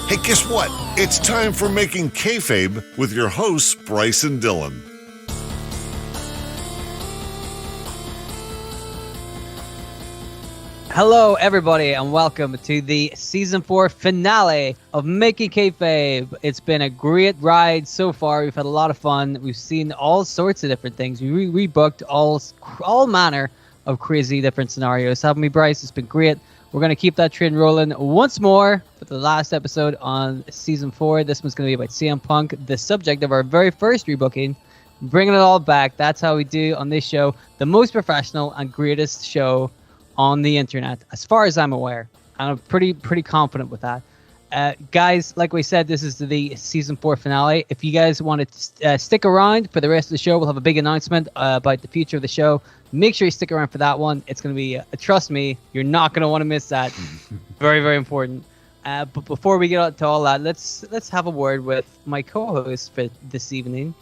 Hey, guess what? It's time for Making Kayfabe with your hosts, Bryce and Dylan. Hello, everybody, and welcome to the Season 4 finale of Making Kayfabe. It's been a great ride so far. We've had a lot of fun. We've seen all sorts of different things. We rebooked all manner of crazy different scenarios. Having me, Bryce, it's been great. We're going to keep that train rolling once more for the last episode on Season 4. This one's going to be about CM Punk, the subject of our very first rebooking. Bringing it all back. That's how we do on this show. The most professional and greatest show on the internet, as far as I'm aware. And I'm pretty confident with that. Guys, like we said, this is the Season 4 finale. If you guys want to stick around for the rest of the show, we'll have a big announcement about the future of the show. Make sure you stick around for that one. It's going to be, trust me, you're not going to want to miss that. Very, very important. But before we get on to all that, let's have a word with my co-host for this evening,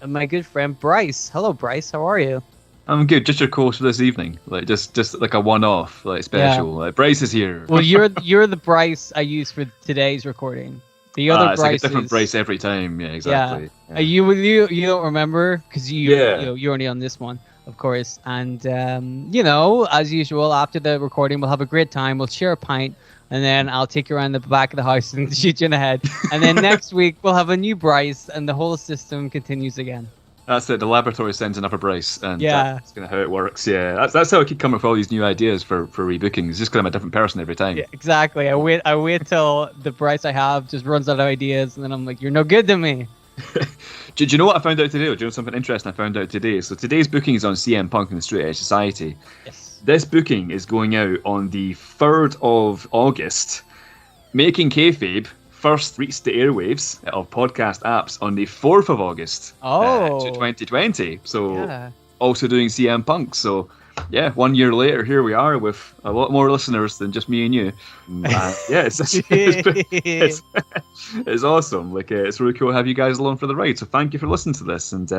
my good friend Bryce. Hello, Bryce. How are you? I'm good. Just your course for this evening, like just like a one-off, like special. Yeah. Like Bryce is here. Well, you're the Bryce I use for today's recording. The other it's Bryce like a different is, Bryce every time. Yeah, exactly. Yeah. You don't remember because you're only on this one, of course. And as usual, after the recording, we'll have a great time. We'll share a pint, and then I'll take you around the back of the house and shoot you in the head. And then next week we'll have a new Bryce, and the whole system continues again. That's it. The laboratory sends another Bryce, and that's kind of how it works. Yeah, that's how I keep coming with all these new ideas for rebooking. It's just because I'm a different person every time. Yeah, exactly. I wait till the Bryce I have just runs out of ideas, and then I'm like, you're no good to me. Do you know what I found out today? Do you know something interesting I found out today? So today's booking is on CM Punk and the Straight Edge Society. Yes. This booking is going out on the 3rd of August. Making Kayfabe first reached the airwaves of podcast apps on the 4th of August to 2020. So also doing CM Punk. So yeah, 1 year later, here we are with a lot more listeners than just me and you. It's awesome. Like it's really cool to have you guys along for the ride. So thank you for listening to this. And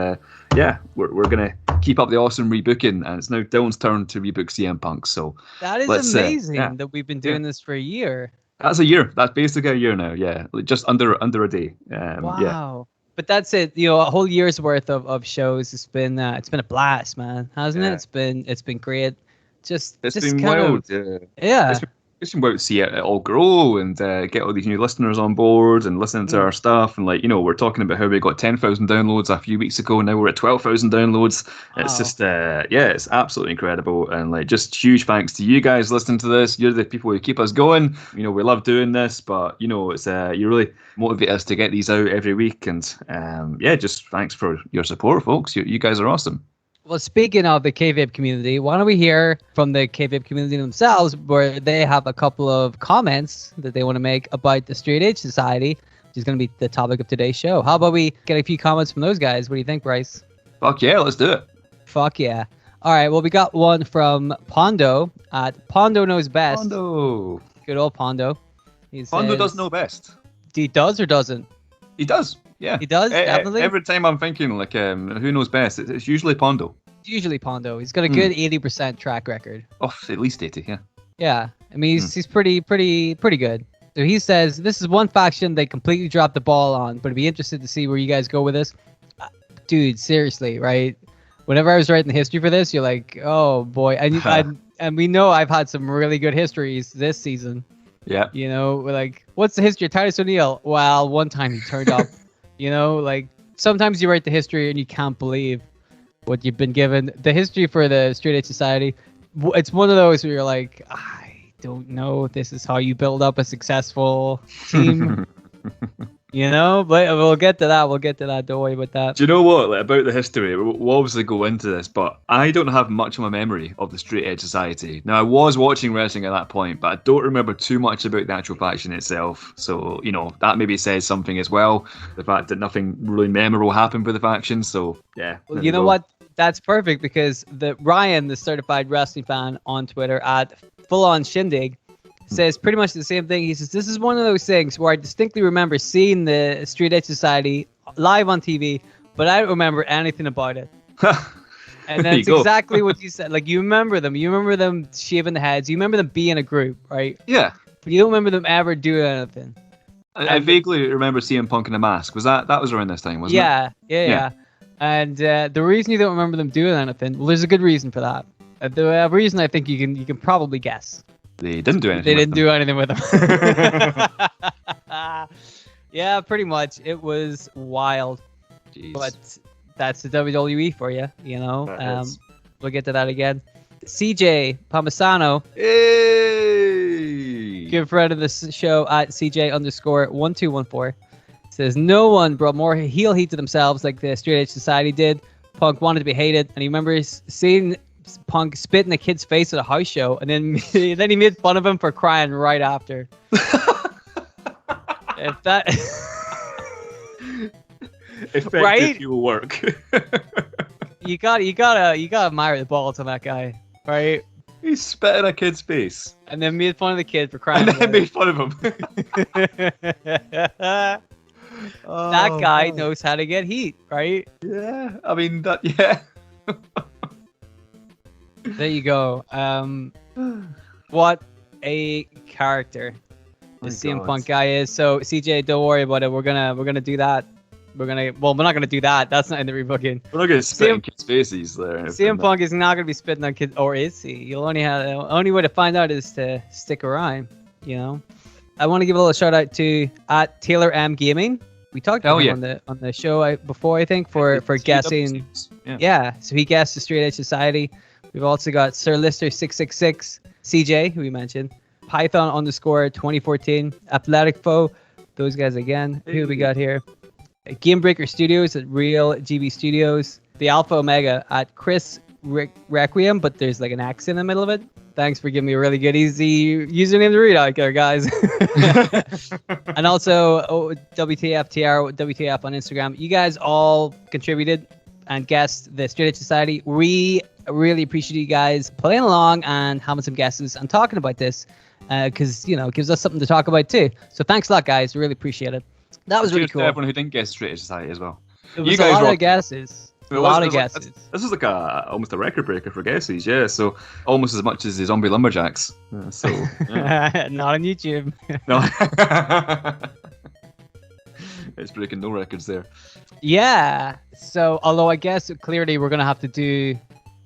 we're gonna keep up the awesome rebooking. And it's now Dylan's turn to rebook CM Punk. So that is amazing that we've been doing this for a year. That's a year. That's basically a year now. Yeah, just under a day. Wow. Yeah. But that's it. A whole year's worth of shows. It's been a blast, man, hasn't it? It's been great. It's been wild. Yeah. It's been wild to see it all grow and get all these new listeners on board and listening to our stuff. And we're talking about how we got 10,000 downloads a few weeks ago. Now we're at 12,000 downloads. Wow. It's just, it's absolutely incredible. And just huge thanks to you guys listening to this. You're the people who keep us going. We love doing this, but it's you really motivate us to get these out every week. And just thanks for your support, folks. You guys are awesome. Well, speaking of the Kayfabe community, why don't we hear from the Kayfabe community themselves, where they have a couple of comments that they want to make about the Straight Edge Society, which is going to be the topic of today's show. How about we get a few comments from those guys? What do you think, Bryce? Fuck yeah, let's do it. Fuck yeah. All right, well, we got one from Pondo at Pondo Knows Best. Pondo. Good old Pondo. Pondo does know best. He does or doesn't? He does. Yeah, he does. Definitely. Every time I'm thinking who knows best, it's usually Pondo. It's usually Pondo. He's got a good 80% track record. Oh, at least 80. Yeah. Yeah, I mean he's pretty good. So he says this is one faction they completely dropped the ball on, but I'd be interested to see where you guys go with this. Dude, seriously, right? Whenever I was writing the history for this, you're like, oh boy, and we know I've had some really good histories this season. Yeah. We're like, what's the history of Titus O'Neil? Well, one time he turned up. Sometimes you write the history and you can't believe what you've been given. The history for the Straight Edge Society, it's one of those where you're like, I don't know if this is how you build up a successful team. But we'll get to that. Don't worry about that. Do you know what? About the history, we'll obviously go into this, but I don't have much of a memory of the Straight Edge Society. Now, I was watching wrestling at that point, but I don't remember too much about the actual faction itself. So, that maybe says something as well. The fact that nothing really memorable happened with the faction. So, yeah. Well, you know what? That's perfect because Ryan, the certified wrestling fan on Twitter at Full On Shindig, says pretty much the same thing. He says, this is one of those things where I distinctly remember seeing the Straight Edge Society live on TV, but I don't remember anything about it. And that's exactly what you said. You remember them. You remember them shaving the heads. You remember them being a group, right? Yeah. But you don't remember them ever doing anything. I vaguely remember CM Punk in a mask. That was around this time, wasn't it? Yeah. And the reason you don't remember them doing anything, well, there's a good reason for that. The reason I think you can probably guess. They didn't do anything. They didn't do anything with them. Yeah, pretty much. It was wild. Jeez. But that's the WWE for you, you know. We'll get to that again. CJ Palmisano, Hey! good friend of the show at CJ_1214, says no one brought more heel heat to themselves like the Straight Edge Society did. Punk wanted to be hated, and he remembers seeing Punk spit in a kid's face at a house show, and then he made fun of him for crying right after. If that effective right? heel work. you gotta admire the balls on that guy, right? He spit in a kid's face. And then made fun of the kid for crying. And then made fun of him. That guy knows how to get heat, right? Yeah. I mean, yeah. There you go. What a character the CM Punk guy is. So CJ, don't worry about it. We're gonna do that. We're not gonna do that. That's not in the rebooking. We're not gonna spit in kids' faces there. CM Punk is not gonna be spitting on kids, or is he? You'll only way to find out is to stick around. You know. I want to give a little shout out to at Taylor M Gaming. We talked about him on the show before, I think, for guessing. Yeah, so he guessed the Straight Edge Society. We've also got Sir Lister 666, CJ, who we mentioned, Python_2014, Athletic Foe, those guys again. Who we got here? Game Breaker Studios at Real GB Studios, the Alpha Omega at Chris Requiem, but there's like an X in the middle of it. Thanks for giving me a really good, easy username to read out there, guys. And also WTF TR, WTF on Instagram. You guys all contributed and guessed the Straight Edge Society. We really appreciate you guys playing along and having some guesses and talking about this because, it gives us something to talk about too. So thanks a lot, guys. Really appreciate it. That was really cool. To everyone who didn't guess Straight Edge Society as well. It was a lot of guesses. A lot of guesses. This was like almost a record breaker for guesses, yeah. So almost as much as the Zombie Lumberjacks. So yeah. Not on YouTube. No. It's breaking no records there. Yeah. So although I guess clearly we're gonna have to do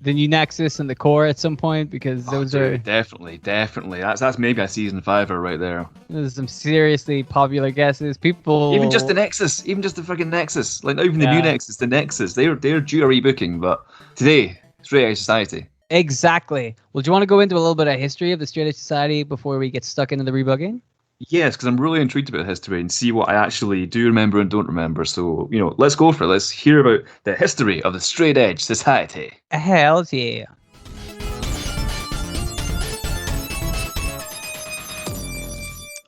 the new Nexus and the Core at some point because those are definitely. That's maybe a season 5er right there. There's some seriously popular guesses. People even just the Nexus, even just the freaking Nexus, like not even the new Nexus, the Nexus. They're due a rebooking, but today Straight Edge Society. Exactly. Well, do you want to go into a little bit of history of the Straight Edge Society before we get stuck into the rebooking? Yes, because I'm really intrigued about history and see what I actually do remember and don't remember. So, let's go for it. Let's hear about the history of the Straight Edge Society. Hell yeah.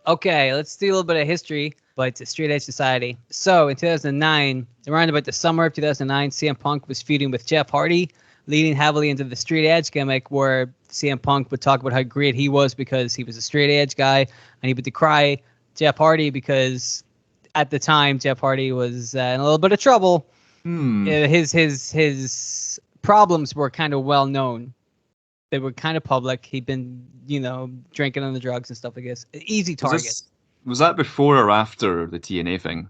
Okay, let's do a little bit of history, but the Straight Edge Society. So, in 2009, around about the summer of 2009, CM Punk was feuding with Jeff Hardy, leading heavily into the Straight Edge gimmick where CM Punk would talk about how great he was because he was a Straight Edge guy, and he would decry Jeff Hardy because at the time Jeff Hardy was in a little bit of trouble. His problems were kind of well known. They were kind of public. He'd been, drinking on the drugs and stuff like this. Easy target. Was that before or after the TNA thing?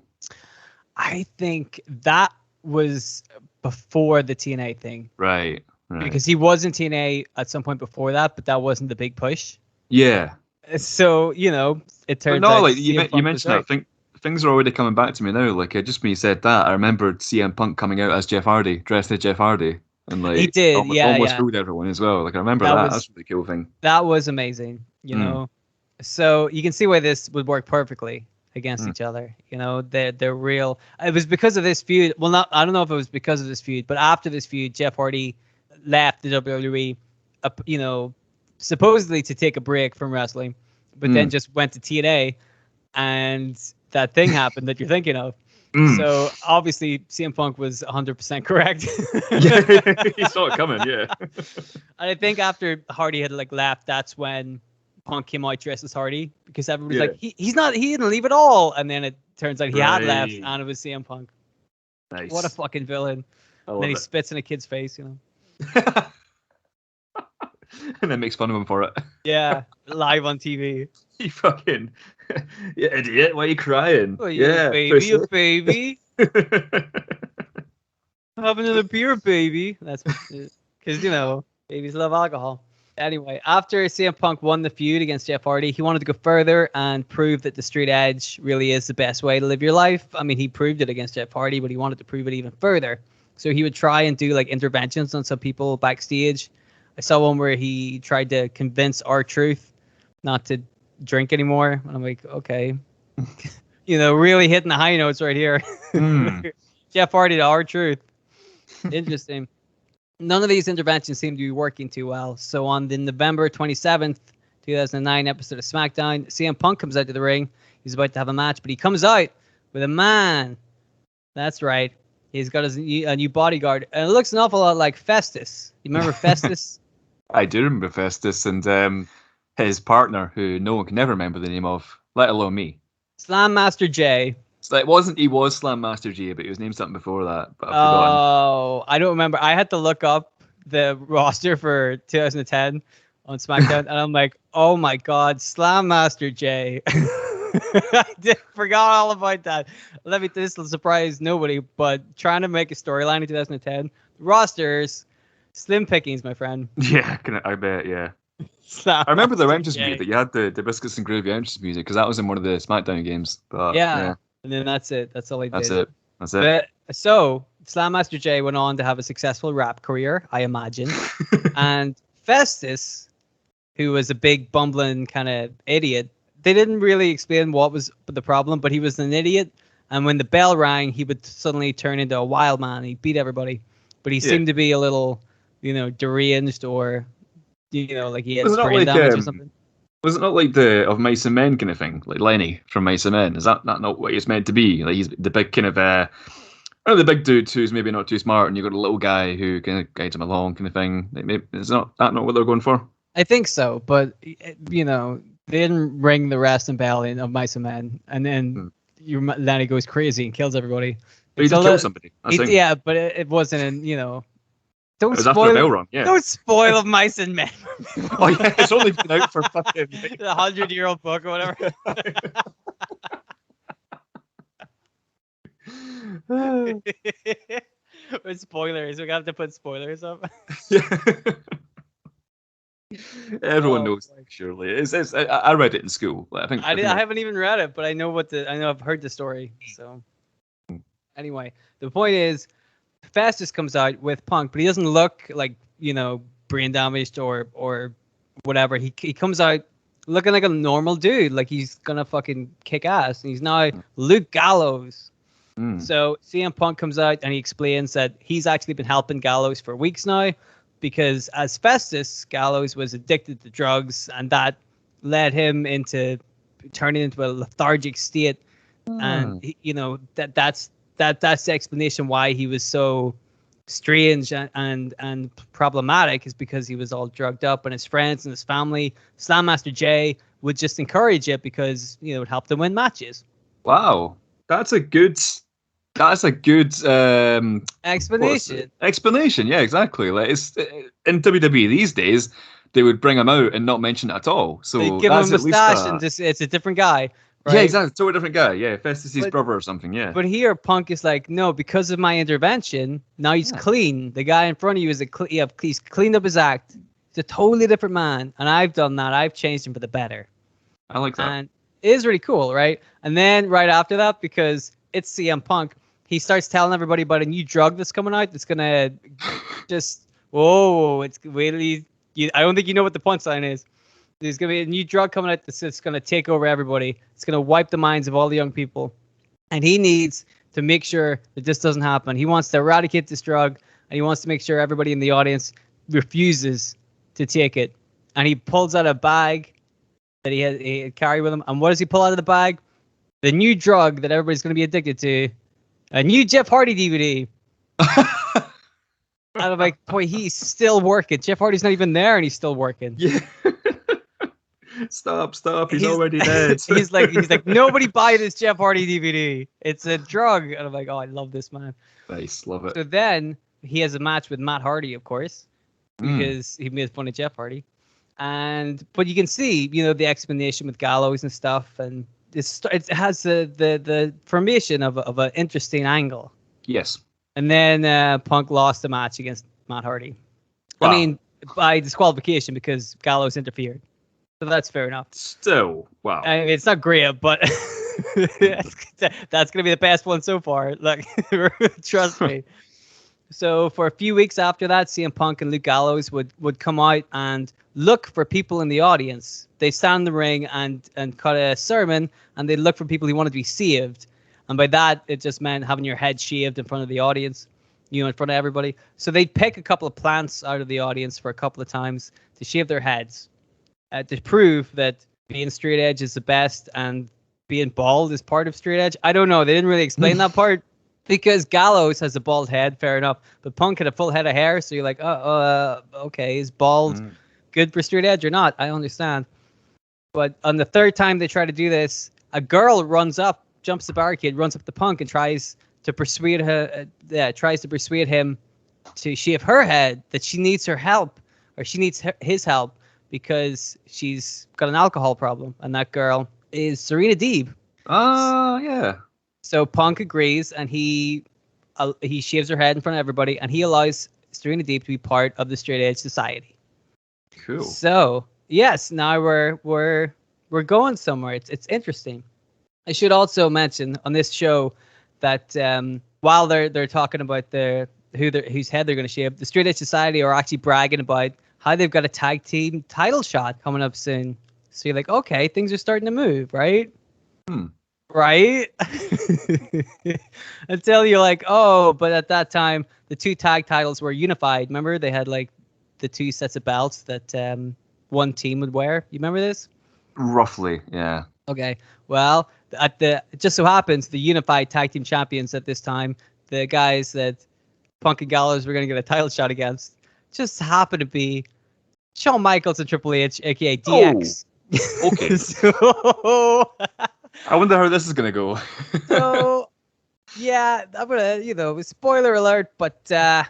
I think that was before the TNA thing. Right. Because he was in TNA at some point before that, but that wasn't the big push. Yeah. So, it turns out... like you mentioned that. I think things are already coming back to me now. Like, just when you said that, I remembered CM Punk coming out as Jeff Hardy, dressed as Jeff Hardy. And like, he did, almost fooled everyone as well. Like, I remember that. That's a really cool thing. That was amazing, know. So you can see why this would work perfectly against each other. They're real. It was because of this feud. Well, I don't know if it was because of this feud, but after this feud, Jeff Hardy left the WWE, supposedly to take a break from wrestling, but then just went to TNA, and that thing happened that you're thinking of. So obviously CM Punk was 100% correct. Yeah, he saw it coming. Yeah, and I think after Hardy had left, that's when Punk came out dressed as Hardy because everybody's like, he didn't leave at all, and then it turns out he had left, and it was CM Punk. Nice. What a fucking villain! And then he spits in a kid's face, and then makes fun of him for it. Yeah, live on TV. He fucking Yeah, idiot. Why are you crying? Oh, Yeah, a baby. Have another beer, baby. That's because babies love alcohol. Anyway, after CM Punk won the feud against Jeff Hardy, he wanted to go further and prove that the street edge really is the best way to live your life. I mean, he proved it against Jeff Hardy, but he wanted to prove it even further. So he would try and do like interventions on some people backstage. I saw one where he tried to convince R-Truth not to drink anymore. And I'm like, okay, really hitting the high notes right here. Jeff Hardy to R-Truth. Interesting. None of these interventions seem to be working too well. So on the November 27th, 2009 episode of SmackDown, CM Punk comes out to the ring. He's about to have a match, but he comes out with a man. That's right. He's got a new bodyguard. And it looks an awful lot like Festus. You remember Festus? I do remember Festus and his partner, who no one can ever remember the name of, let alone me. Slam Master J. So he was Slam Master J, but he was named something before that. But I've forgotten. Oh, I don't remember. I had to look up the roster for 2010 on SmackDown, and I'm like, oh my God, Slam Master J. I forgot all about that. This will surprise nobody, but trying to make a storyline in 2010, rosters, slim pickings, my friend. Yeah, I bet, yeah. I remember the entrance music that you had the Biscuits and Gravy entrance music, because that was in one of the SmackDown games. But yeah. And then that's it. That's all he did. That's it. But, so Slam Master J went on to have a successful rap career, I imagine. And Festus, who was a big bumbling kind of idiot, they didn't really explain what was the problem, but he was an idiot. And when the bell rang, he would suddenly turn into a wild man. He beat everybody. But he seemed to be a little, deranged or, like he had brain damage or something. Was it not like the of Mice and Men kind of thing, like Lenny from Mice and Men? Is that not what he's meant to be? Like he's the big kind of the big dude who's maybe not too smart, and you've got a little guy who kind of guides him along, kind of thing. Like maybe is that not what they're going for? I think so, but they didn't ring the wrestling bell in of Mice and Men, and then Lenny goes crazy and kills everybody. But he did kill somebody. Yeah, but it wasn't Don't spoil Mice and Men. Oh yeah, it's only been out for fucking the 100-year-old book or whatever. With spoilers, we have to put spoilers up. Everyone knows, surely. I read it in school. I haven't even read it, but I know I've heard the story. So anyway, the point is, Festus comes out with Punk, but he doesn't look like brain damaged or whatever. He comes out looking like a normal dude, like he's gonna fucking kick ass, and he's now Luke Gallows. So CM Punk comes out and he explains that he's actually been helping Gallows for weeks now, because as Festus, Gallows was addicted to drugs, and that led him into turning into a lethargic state, and that's the explanation why he was so strange and problematic, is because he was all drugged up, and his friends and his family, Slam Master J, would just encourage it because it would help them win matches. Wow, that's a good explanation. Explanation, yeah, exactly. Like it's in WWE these days, they would bring him out and not mention it at all. So they give him a mustache and just it's a different guy. Right? Yeah, exactly. Totally different guy. Yeah, Festus' brother or something. Yeah. But here, Punk is like, no, because of my intervention, now he's clean. The guy in front of you is he's cleaned up his act. He's a totally different man, and I've done that. I've changed him for the better. I like that. And it is really cool, right? And then right after that, because it's CM Punk, he starts telling everybody about a new drug that's coming out that's gonna just it's really. I don't think you know what the punchline is. There's going to be a new drug coming out that's going to take over everybody. It's going to wipe the minds of all the young people. And he needs to make sure that this doesn't happen. He wants to eradicate this drug, and he wants to make sure everybody in the audience refuses to take it. And he pulls out a bag that he had carried with him. And what does he pull out of the bag? The new drug that everybody's going to be addicted to. A new Jeff Hardy DVD. And I'm like, boy, he's still working. Jeff Hardy's not even there, and he's still working. Yeah. Stop. He's already dead. he's like, nobody buy this Jeff Hardy DVD. It's a drug. And I'm like, oh, I love this man. Nice, love it. So then he has a match with Matt Hardy, of course, because he made fun of Jeff Hardy. But you can see, the explanation with Gallows and stuff, and it has the formation of an interesting angle. Yes. And then Punk lost the match against Matt Hardy. Wow. I mean, by disqualification because Gallows interfered. So that's fair enough. Still, wow. I mean, it's not great, but that's gonna be the best one so far. Like, trust me. So for a few weeks after that, CM Punk and Luke Gallows would come out and look for people in the audience. They stand in the ring and cut a sermon, and they look for people who wanted to be saved. And by that, it just meant having your head shaved in front of the audience, in front of everybody. So they'd pick a couple of plants out of the audience for a couple of times to shave their heads, to prove that being straight edge is the best and being bald is part of straight edge. I don't know. They didn't really explain that part. Because Gallows has a bald head, fair enough. But Punk had a full head of hair, so you're like, okay, is bald good for straight edge or not? I understand. But on the third time they try to do this, a girl jumps the barricade, runs up to Punk, and tries to persuade him to shave her head, that she needs her help, or she needs his help, because she's got an alcohol problem, and that girl is Serena Deeb. Yeah. So Punk agrees, and he shaves her head in front of everybody, and he allows Serena Deeb to be part of the Straight Edge Society. Cool. So yes, now we're going somewhere. It's interesting. I should also mention on this show that while they're talking about whose head they're going to shave, the Straight Edge Society are actually bragging about how they've got a tag team title shot coming up soon. So you're like, okay, things are starting to move, right? Right? Until you're like, oh, but at that time, the two tag titles were unified. Remember, they had like the two sets of belts that one team would wear. You remember this? Roughly, yeah. Okay. Well, it just so happens the unified tag team champions at this time, the guys that Punk and Gallows were going to get a title shot against, just happened to be Shawn Michaels and Triple H, aka DX. Oh, okay. So I wonder how this is going to go. So, yeah, I'm going to, spoiler alert, but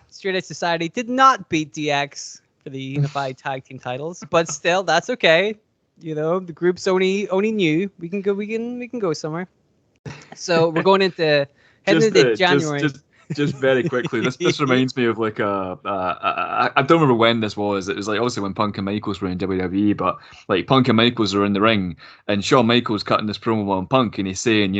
Straight Edge Society did not beat DX for the unified tag team titles, but still, that's okay. The group's only new. We can go somewhere. So we're going into January. Just very quickly, this reminds me of like I don't remember when this was. It was like obviously when Punk and Michaels were in WWE, but like Punk and Michaels are in the ring, and Shawn Michaels cutting this promo on Punk, and he's saying,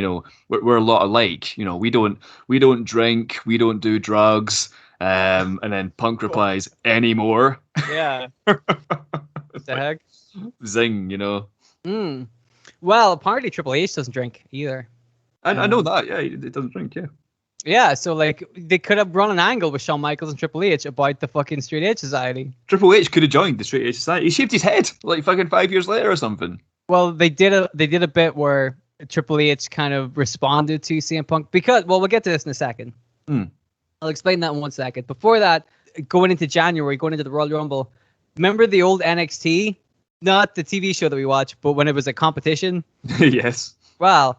we're a lot alike. We don't drink, we don't do drugs. And then Punk replies, anymore. Yeah. What the heck? Zing, Well, apparently Triple H doesn't drink either. I know that. Yeah, he doesn't drink. Yeah. Yeah, so like they could have run an angle with Shawn Michaels and Triple H about the fucking Straight Edge Society. Triple H could have joined the Straight Edge Society. He shaved his head like fucking 5 years later or something. Well, they did a bit where Triple H kind of responded to CM Punk because, well, we'll get to this in a second. I'll explain that in 1 second. Before that, going into January, going into the Royal Rumble, remember the old NXT? Not the TV show that we watch, but when it was a competition? Yes. Well,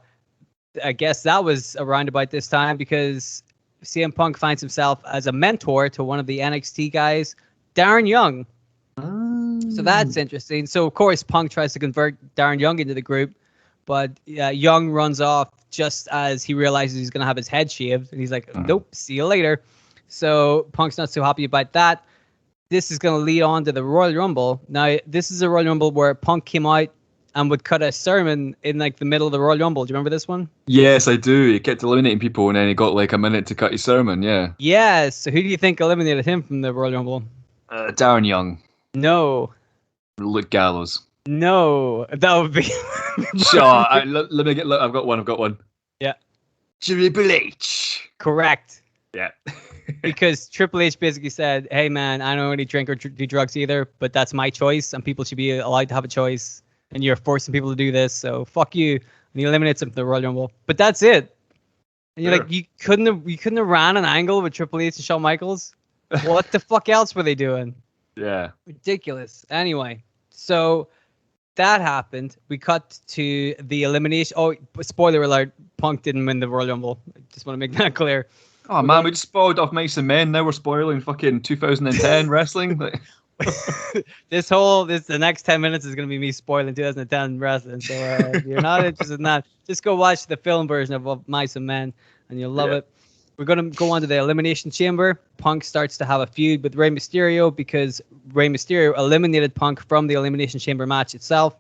I guess that was around about this time because CM Punk finds himself as a mentor to one of the NXT guys, Darren Young. So that's interesting. So, of course, Punk tries to convert Darren Young into the group, but Young runs off just as he realizes he's going to have his head shaved. And he's like, nope, see you later. So Punk's not so happy about that. This is going to lead on to the Royal Rumble. Now, this is a Royal Rumble where Punk came out and would cut a sermon in like the middle of the Royal Rumble. Do you remember this one? Yes, I do. He kept eliminating people and then he got like a minute to cut his sermon, yeah. Yes. So who do you think eliminated him from the Royal Rumble? Darren Young. No. Luke Gallows. No. That would be... Sure. Let me get... Look, I've got one. Yeah. Triple H. Correct. Yeah. Because Triple H basically said, hey, man, I don't really drink or do drugs either, but that's my choice, and people should be allowed to have a choice. And you're forcing people to do this, so fuck you. And he eliminates him from the Royal Rumble. But that's it. And you're like, you couldn't have ran an angle with Triple H and Shawn Michaels? What the fuck else were they doing? Yeah. Ridiculous. Anyway, so that happened. We cut to the elimination. Oh, spoiler alert, Punk didn't win the Royal Rumble. I just want to make that clear. Oh, man, we just spoiled off Mice and Men. Now we're spoiling fucking 2010 wrestling. The next 10 minutes is going to be me spoiling 2010 wrestling. So if you're not interested in that, just go watch the film version of Mice and Men, and you'll love it. We're going to go on to the Elimination Chamber. Punk starts to have a feud with Rey Mysterio because Rey Mysterio eliminated Punk from the Elimination Chamber match itself.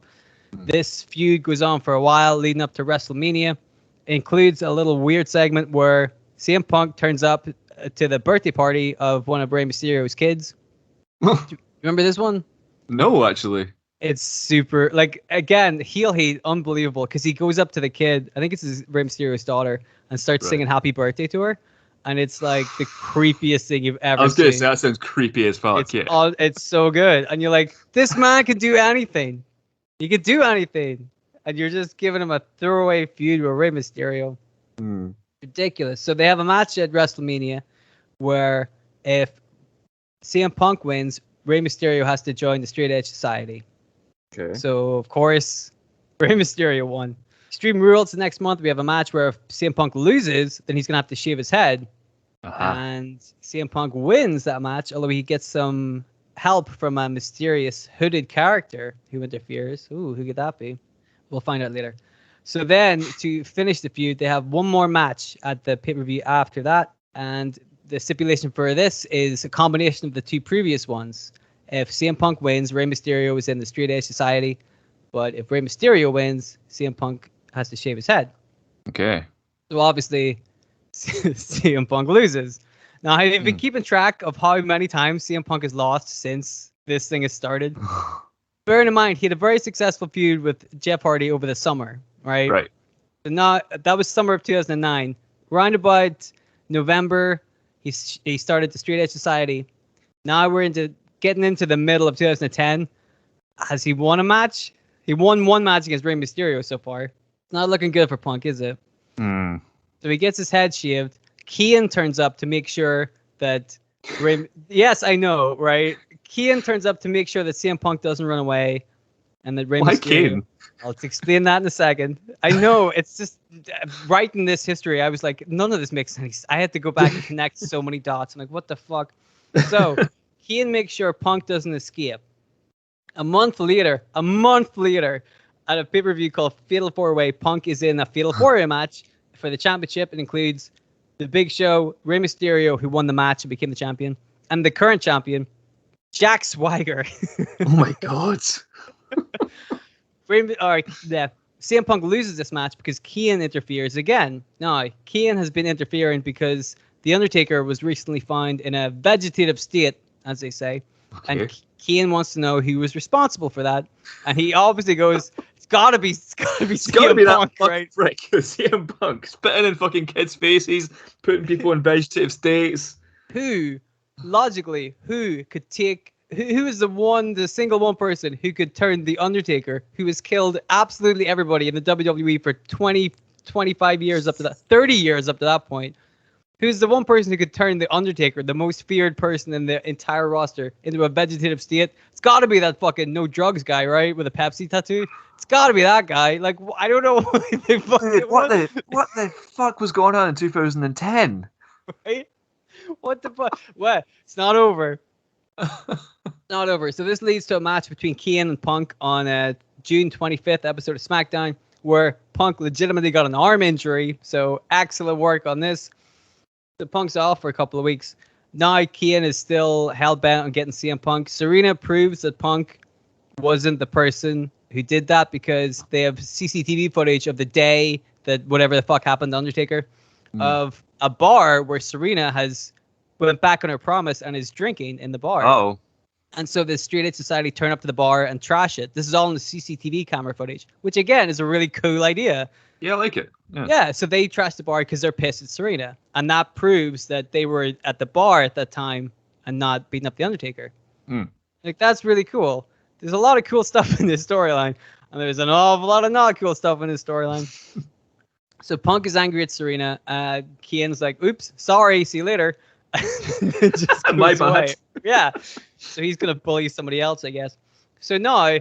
This feud goes on for a while, leading up to WrestleMania. It includes a little weird segment where CM Punk turns up to the birthday party of one of Rey Mysterio's kids. Remember this one? No, actually. It's super, like, again, heel hate, unbelievable, because he goes up to the kid, I think it's Rey Mysterio's daughter, and starts singing happy birthday to her. And it's like the creepiest thing you've ever seen. I was going to say, that sounds creepy as fuck. It's so good. And you're like, this man could do anything. He could do anything. And you're just giving him a throwaway feud with Rey Mysterio. Ridiculous. So they have a match at WrestleMania where if CM Punk wins, Rey Mysterio has to join the Straight Edge Society. Okay. So, of course, Rey Mysterio won. Extreme Rules the next month. We have a match where if CM Punk loses, then he's going to have to shave his head. And CM Punk wins that match, although he gets some help from a mysterious hooded character who interferes. Ooh, who could that be? We'll find out later. So then, to finish the feud, they have one more match at the pay-per-view after that. And the stipulation for this is a combination of the two previous ones. If CM Punk wins, Rey Mysterio is in the Straight Edge Society. But if Rey Mysterio wins, CM Punk has to shave his head. Okay. So obviously, CM Punk loses. Now, I've been keeping track of how many times CM Punk has lost since this thing has started. Bearing in mind, he had a very successful feud with Jeff Hardy over the summer, right? Right. So now, that was summer of 2009. Round about November, he started the Straight Edge Society. Now we're getting into the middle of 2010. Has he won a match? He won one match against Rey Mysterio so far. It's not looking good for Punk, is it? So he gets his head shaved. Kian turns up to make sure that yes, I know, right? Kian turns up to make sure that CM Punk doesn't run away, and that Rey Mysterio. I'll explain that in a second. I know, it's just writing this history. I was like, none of this makes sense. I had to go back and connect so many dots. I'm like, what the fuck? So Kian makes sure Punk doesn't escape. A month later, at a pay-per-view called Fatal 4-Way, Punk is in a Fatal 4-Way match for the championship. It includes The Big Show, Rey Mysterio, who won the match and became the champion, and the current champion, Jack Swagger. Oh my god. CM Punk loses this match because Kian interferes again. Now, Kian has been interfering because The Undertaker was recently found in a vegetative state, as they say. Okay. And Kian wants to know who was responsible for that. And he obviously goes, it's gotta be CM Punk, right? Frick, CM Punk spitting in fucking kids' faces, putting people in vegetative states. Who is the single one person who could turn The Undertaker, who has killed absolutely everybody in the WWE for 20, 25 years up to that, 30 years up to that point, who's the one person who could turn The Undertaker, the most feared person in the entire roster, into a vegetative state? It's got to be that fucking no drugs guy, right? With a Pepsi tattoo. It's got to be that guy. Like, I don't know what the fuck was going on in 2010? Right? What the fuck? What? It's not over. Not over. So this leads to a match between Kian and Punk on a June 25th episode of SmackDown, where Punk legitimately got an arm injury. So excellent work on this. The Punk's off for a couple of weeks. Now Kian is still hell-bent on getting CM Punk. Serena proves that Punk wasn't the person who did that because they have CCTV footage of the day that whatever the fuck happened to Undertaker, of a bar where Serena has went back on her promise and is drinking in the bar. Oh. And so the Straight Edge Society turn up to the bar and trash it. This is all in the CCTV camera footage, which again is a really cool idea. Yeah, I like it. Yeah, so they trash the bar because they're pissed at Serena. And that proves that they were at the bar at that time and not beating up The Undertaker. Like, that's really cool. There's a lot of cool stuff in this storyline. And there's an awful lot of not cool stuff in this storyline. So Punk is angry at Serena. Kian's like, oops, sorry, see you later. Just my bad. Yeah. So he's going to bully somebody else, I guess. So now,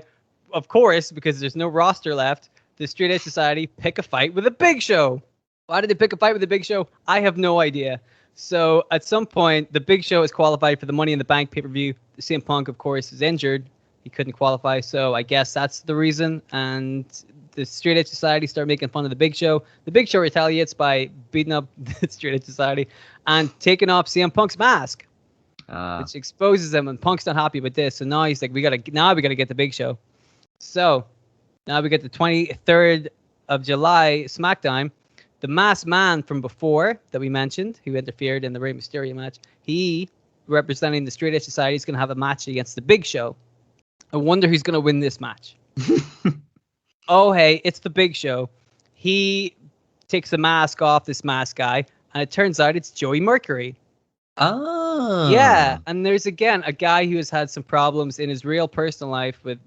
of course, because there's no roster left, the Straight Edge Society pick a fight with the Big Show. Why did they pick a fight with the Big Show? I have no idea. So at some point, the Big Show is qualified for the Money in the Bank pay-per-view. CM Punk, of course, is injured. He couldn't qualify, so I guess that's the reason. And the Straight Edge Society start making fun of the Big Show. The Big Show retaliates by beating up the Straight Edge Society and taking off CM Punk's mask, which exposes him. And Punk's not happy with this, so now he's like, we gotta get the Big Show. So now we get the 23rd of July SmackDown. The Masked Man from before that we mentioned, who interfered in the Rey Mysterio match, he, representing the Straight Edge Society, is going to have a match against the Big Show. I wonder who's going to win this match. Oh, hey, it's the Big Show. He takes the mask off this masked guy, and it turns out it's Joey Mercury. Oh. Yeah, and there's, again, a guy who has had some problems in his real personal life with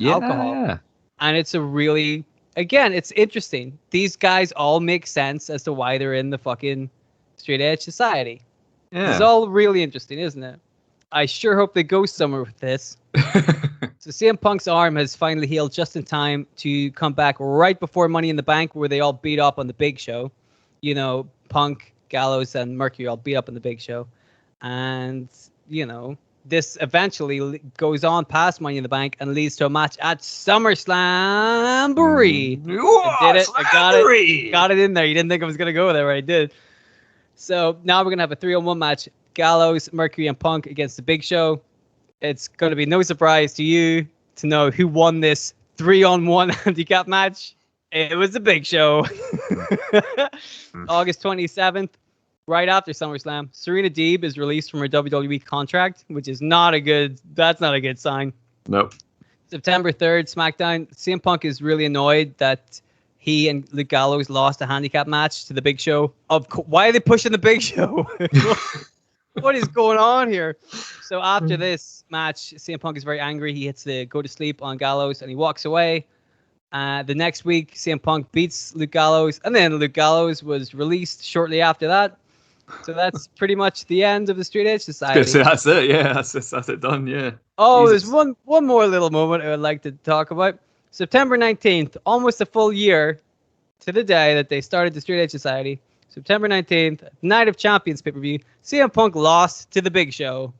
alcohol. Yeah. And it's a really... Again, it's interesting. These guys all make sense as to why they're in the fucking Straight Edge Society. Yeah. It's all really interesting, isn't it? I sure hope they go somewhere with this. So CM Punk's arm has finally healed just in time to come back right before Money in the Bank, where they all beat up on the Big Show. You know, Punk, Gallows, and Mercury all beat up on the Big Show. And, you know, this eventually goes on past Money in the Bank and leads to a match at SummerSlam. I did it. I got it in there. You didn't think I was going to go there, but I did. So now we're going to have a 3-on-1 match. Gallows, Mercury, and Punk against the Big Show. It's going to be no surprise to you to know who won this 3-on-1 handicap match. It was the Big Show. August 27th. Right after SummerSlam, Serena Deeb is released from her WWE contract, which is not a good sign. Nope. September 3rd, SmackDown. CM Punk is really annoyed that he and Luke Gallows lost a handicap match to the Big Show. Why are they pushing the Big Show? What is going on here? So after this match, CM Punk is very angry. He hits the go to sleep on Gallows and he walks away. The next week, CM Punk beats Luke Gallows, and then Luke Gallows was released shortly after that. So that's pretty much the end of the Straight Edge Society. So that's it, yeah. That's it done, yeah. Oh, Jesus. There's one more little moment I would like to talk about. September 19th, almost a full year to the day that they started the Straight Edge Society. September 19th, Night of Champions pay-per-view. CM Punk lost to the Big Show.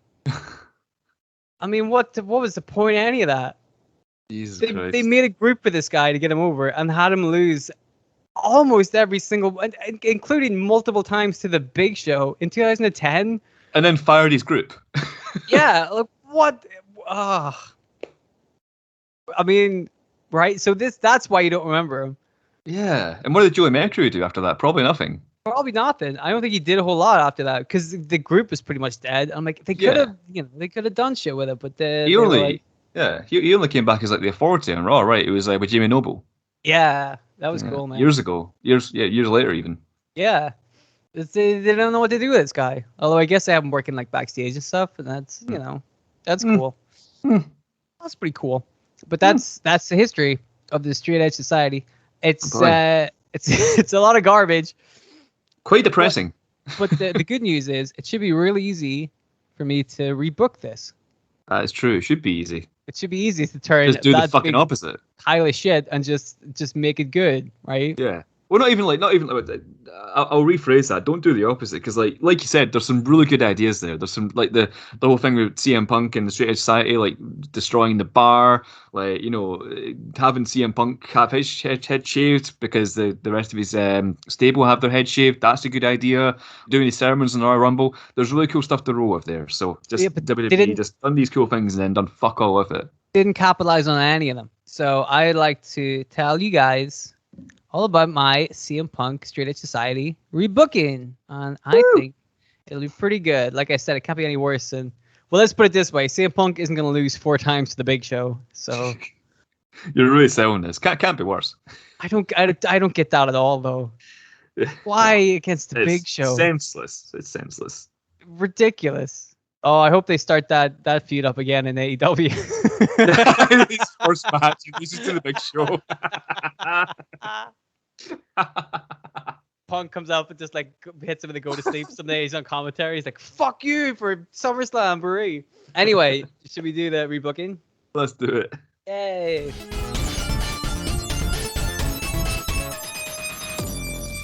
I mean, what was the point of any of that? Jesus Christ. They made a group for this guy to get him over and had him lose almost every single, including multiple times to the Big Show in 2010. And then fired his group. Yeah, like what? I mean, right? So that's why you don't remember him. Yeah. And what did Joey Mercury do after that? Probably nothing. Probably nothing. I don't think he did a whole lot after that because the group was pretty much dead. I'm like, they could have, done shit with it, but he only came back as like the authority on Raw, right? It was like with Jamie Noble. Yeah, that was cool, man. Years ago, years later, even. Yeah, they don't know what to do with this guy. Although I guess they have him working like backstage and stuff, and that's that's cool. That's pretty cool. But that's the history of the Straight Edge Society. It's it's a lot of garbage. Quite depressing. But the good news is it should be really easy for me to rebook this. That is true. It should be easy. It should be easy to turn just do the fucking opposite. Pile of shit and just make it good, right? Yeah. Well, not even. I'll rephrase that. Don't do the opposite, because like you said, there's some really good ideas there. There's some like the whole thing with CM Punk and the Straight Edge Society, like destroying the bar, like having CM Punk have his head shaved because the rest of his stable have their head shaved. That's a good idea. Doing the sermons in the Royal Rumble. There's really cool stuff to roll with there. So just WWE just done these cool things and then done fuck all with it. Didn't capitalize on any of them. So I'd like to tell you guys all about my CM Punk Straight Edge Society rebooking. And I think it'll be pretty good. Like I said, it can't be any worse than... Well, let's put it this way. CM Punk isn't going to lose 4 times to the Big Show. So... You're really selling this. Can't be worse. I don't get that at all, though. Why against the Big Show? Senseless. It's senseless. Ridiculous. Oh, I hope they start that feud up again in AEW. His first match, he loses to the Big Show. Punk comes out and just like hits him with a go to sleep. Someday he's on commentary. He's like, "Fuck you for SummerSlam, Brie." Anyway, should we do the rebooking? Let's do it. Yay!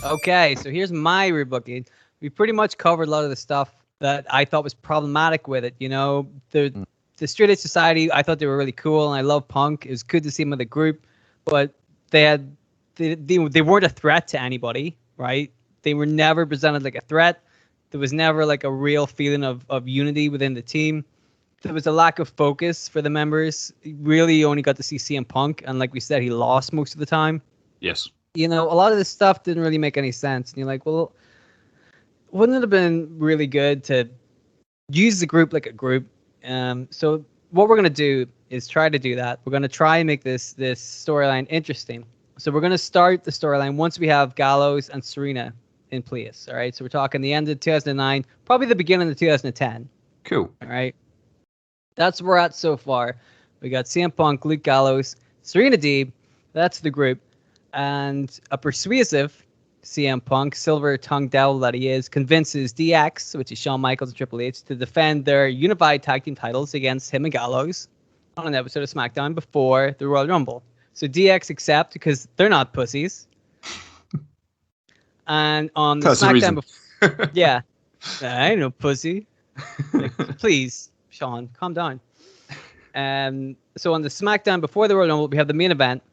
Okay, so here's my rebooking. we pretty much covered a lot of the stuff that I thought was problematic with it. You know, the Straight Edge Society, I thought they were really cool, and I love Punk. It was good to see him with the group, but they weren't a threat to anybody, right? They were never presented like a threat. There was never like a real feeling of unity within the team. There was a lack of focus for the members. Really, you only got to see CM Punk, and like we said, he lost most of the time. Yes. You know, a lot of this stuff didn't really make any sense. And you're like, well, wouldn't it have been really good to use the group like a group? So what we're going to do is try to do that. We're going to try and make this storyline interesting. So we're going to start the storyline once we have Gallows and Serena in place. All right. So we're talking the end of 2009, probably the beginning of 2010. Cool. All right. That's where we're at so far. We got CM Punk, Luke Gallows, Serena Deeb. That's the group. And a persuasive CM Punk, silver-tongued devil that he is, convinces DX, which is Shawn Michaels and Triple H, to defend their unified tag team titles against him and Gallows on an episode of SmackDown before the Royal Rumble. So DX accept because they're not pussies. And on the SmackDown before, yeah, I ain't no pussy. Like, please, Sean, calm down. So on the SmackDown before the Royal Rumble, we have the main event.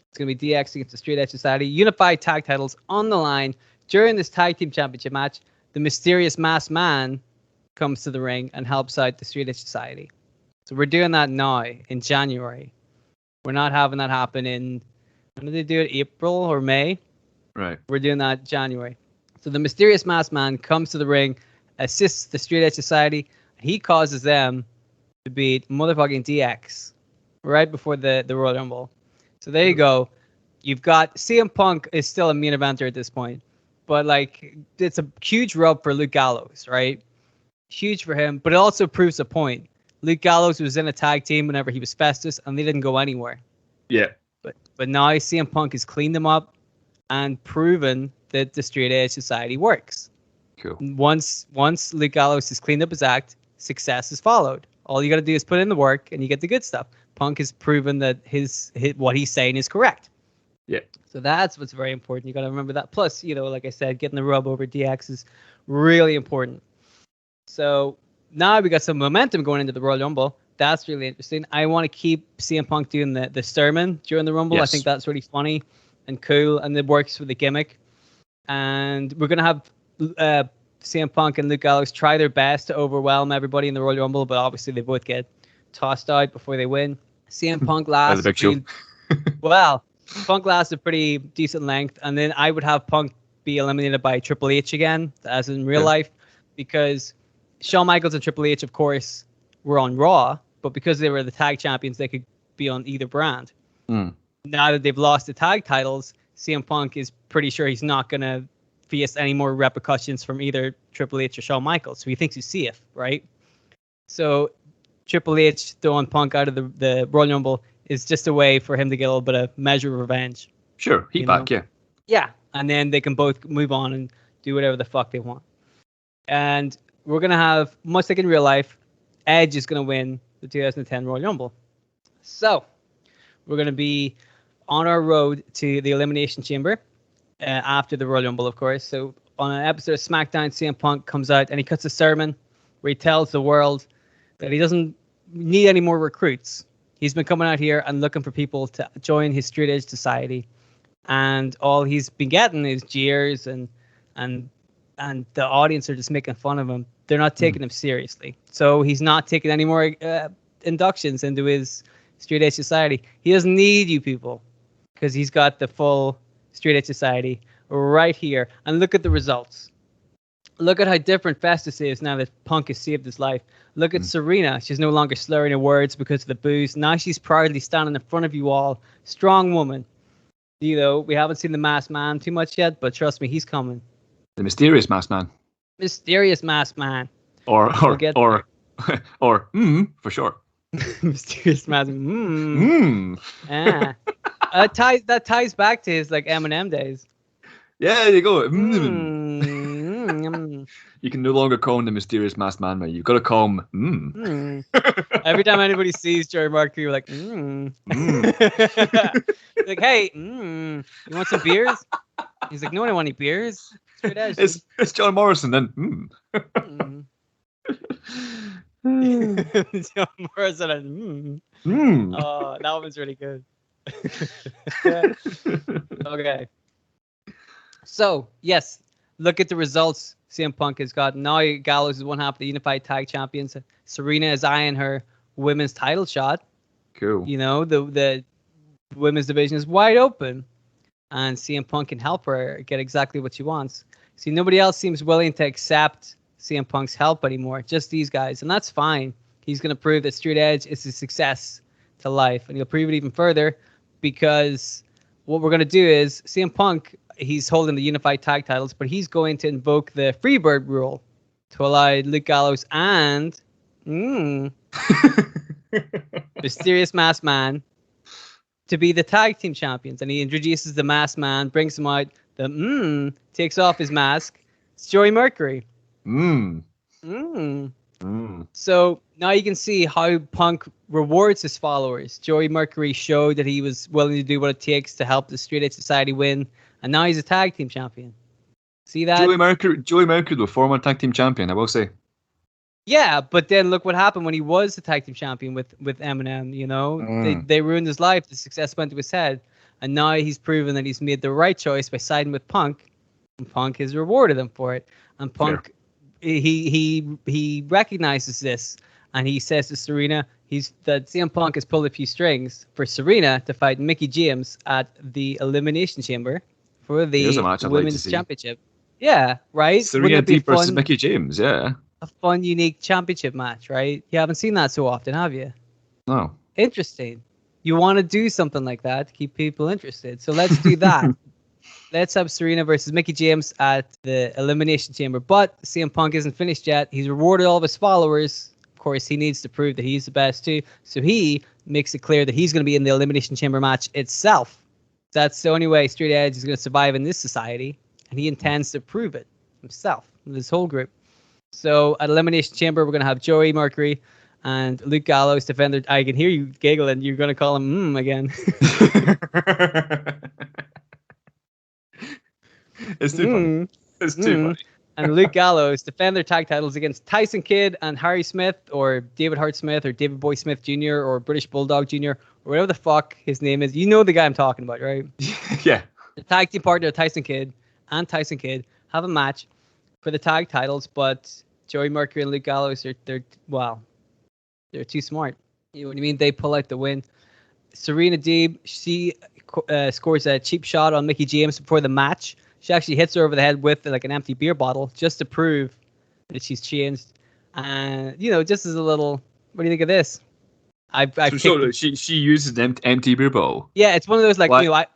It's going to be DX against the Straight Edge Society. Unified tag titles on the line. During this tag team championship match, the mysterious masked man comes to the ring and helps out the Straight Edge Society. So we're doing that now in January. We're not having that happen in, when did they do it? April or May? Right. We're doing that January. So the mysterious masked man comes to the ring, assists the Straight Edge Society. He causes them to beat motherfucking DX right before the Royal Rumble. So there you go. You've got CM Punk is still a main eventer at this point, but like it's a huge rub for Luke Gallows, right? Huge for him, but it also proves a point. Luke Gallows was in a tag team whenever he was Festus, and they didn't go anywhere. Yeah. But now CM Punk has cleaned them up and proven that the Straight Edge Society works. Cool. Once Luke Gallows has cleaned up his act, success is followed. All you got to do is put in the work, and you get the good stuff. Punk has proven that his what he's saying is correct. Yeah. So that's what's very important. You got to remember that. Plus, you know, like I said, getting the rub over DX is really important. So now we got some momentum going into the Royal Rumble. That's really interesting. I want to keep CM Punk doing the sermon during the Rumble. Yes. I think that's really funny and cool, and it works for the gimmick. And we're gonna have CM Punk and Luke Gallows try their best to overwhelm everybody in the Royal Rumble, but obviously they both get tossed out before they win. CM Punk lasts. That's a big show. Well, Punk lasts a pretty decent length, and then I would have Punk be eliminated by Triple H again, as in real life, because Shawn Michaels and Triple H, of course, were on Raw, but because they were the tag champions, they could be on either brand. Now that they've lost the tag titles, CM Punk is pretty sure he's not going to face any more repercussions from either Triple H or Shawn Michaels, so he thinks he's safe, right? So Triple H throwing Punk out of the Royal Rumble is just a way for him to get a little bit of measure of revenge. Sure, heat back, yeah. Yeah, and then they can both move on and do whatever the fuck they want. And we're going to have, much like in real life, Edge is going to win the 2010 Royal Rumble. So we're going to be on our road to the Elimination Chamber after the Royal Rumble, of course. So on an episode of SmackDown, CM Punk comes out and he cuts a sermon where he tells the world that he doesn't need any more recruits. He's been coming out here and looking for people to join his Straight Edge Society. And all he's been getting is jeers and the audience are just making fun of him. They're not taking him seriously. So he's not taking any more inductions into his Straight Edge Society. He doesn't need you people because he's got the full Straight Edge Society right here. And look at the results. Look at how different Festus is now that Punk has saved his life. Look at Serena. She's no longer slurring her words because of the booze. Now she's proudly standing in front of you all. Strong woman. You know, we haven't seen the masked man too much yet, but trust me, he's coming. The mysterious masked man. Mysterious masked man. Or for short. Mysterious masked man. Yeah. That ties back to his like Eminem days. Yeah, there you go. You can no longer call him the mysterious masked man, mate. You've got to call him. Every time anybody sees Jerry Mercury, you're like, like, hey, you want some beers? He's like, no, I don't want any beers. Straight edge. It's John Morrison then. John Morrison and Oh, that one's really good. Okay. So, yes, look at the results CM Punk has got. Now Gallows is one half of the Unified Tag Champions. Serena is eyeing her women's title shot. Cool. You know, the women's division is wide open. And CM Punk can help her get exactly what she wants. See, nobody else seems willing to accept CM Punk's help anymore. Just these guys. And that's fine. He's going to prove that Straight Edge is a success to life. And he'll prove it even further because what we're going to do is CM Punk, he's holding the Unified Tag titles, but he's going to invoke the Freebird rule to allow Luke Gallows and Mysterious Masked Man to be the tag team champions. And he introduces the Masked Man, brings him out, takes off his mask. It's Joey Mercury. So now you can see how Punk rewards his followers. Joey Mercury showed that he was willing to do what it takes to help the Straight Edge Society win, and now he's a tag team champion. See that? Joey Mercury, the former tag team champion, I will say. Yeah, but then look what happened when he was the tag team champion with Eminem. You know, they ruined his life. The success went to his head, and now he's proven that he's made the right choice by siding with Punk, and Punk has rewarded him for it. And Punk, he recognizes this, and he says to Serena, that CM Punk has pulled a few strings for Serena to fight Mickie James at the Elimination Chamber for the Women's Championship. Yeah, right? Serena Deeb versus Mickie James, yeah. A fun, unique championship match, right? You haven't seen that so often, have you? No. Interesting. You want to do something like that to keep people interested. So let's do that. Let's have Serena versus Mickie James at the Elimination Chamber. But CM Punk isn't finished yet. He's rewarded all of his followers. Of course, he needs to prove that he's the best too. So he makes it clear that he's going to be in the Elimination Chamber match itself. That's the only way Straight Edge is going to survive in this society. And he intends to prove it himself with his whole group. So at Elimination Chamber, we're going to have Joey Mercury and Luke Gallows defend. I can hear you giggling. You're going to call him again. It's too funny. It's too funny. And Luke Gallows defend their tag titles against Tyson Kidd and Harry Smith, or David Hart Smith, or David Boy Smith Jr., or British Bulldog Jr., or whatever the fuck his name is. You know the guy I'm talking about, right? Yeah. The tag team partner Tyson Kidd and Tyson Kidd have a match for the tag titles, but Joey Mercury and Luke Gallows, they're too smart. You know what I mean? They pull out the win. Serena Deeb, she scores a cheap shot on Mickie James before the match. She actually hits her over the head with like an empty beer bottle just to prove that she's changed. And just as a little, what do you think of this? She uses an empty beer bottle. Yeah, it's one of those like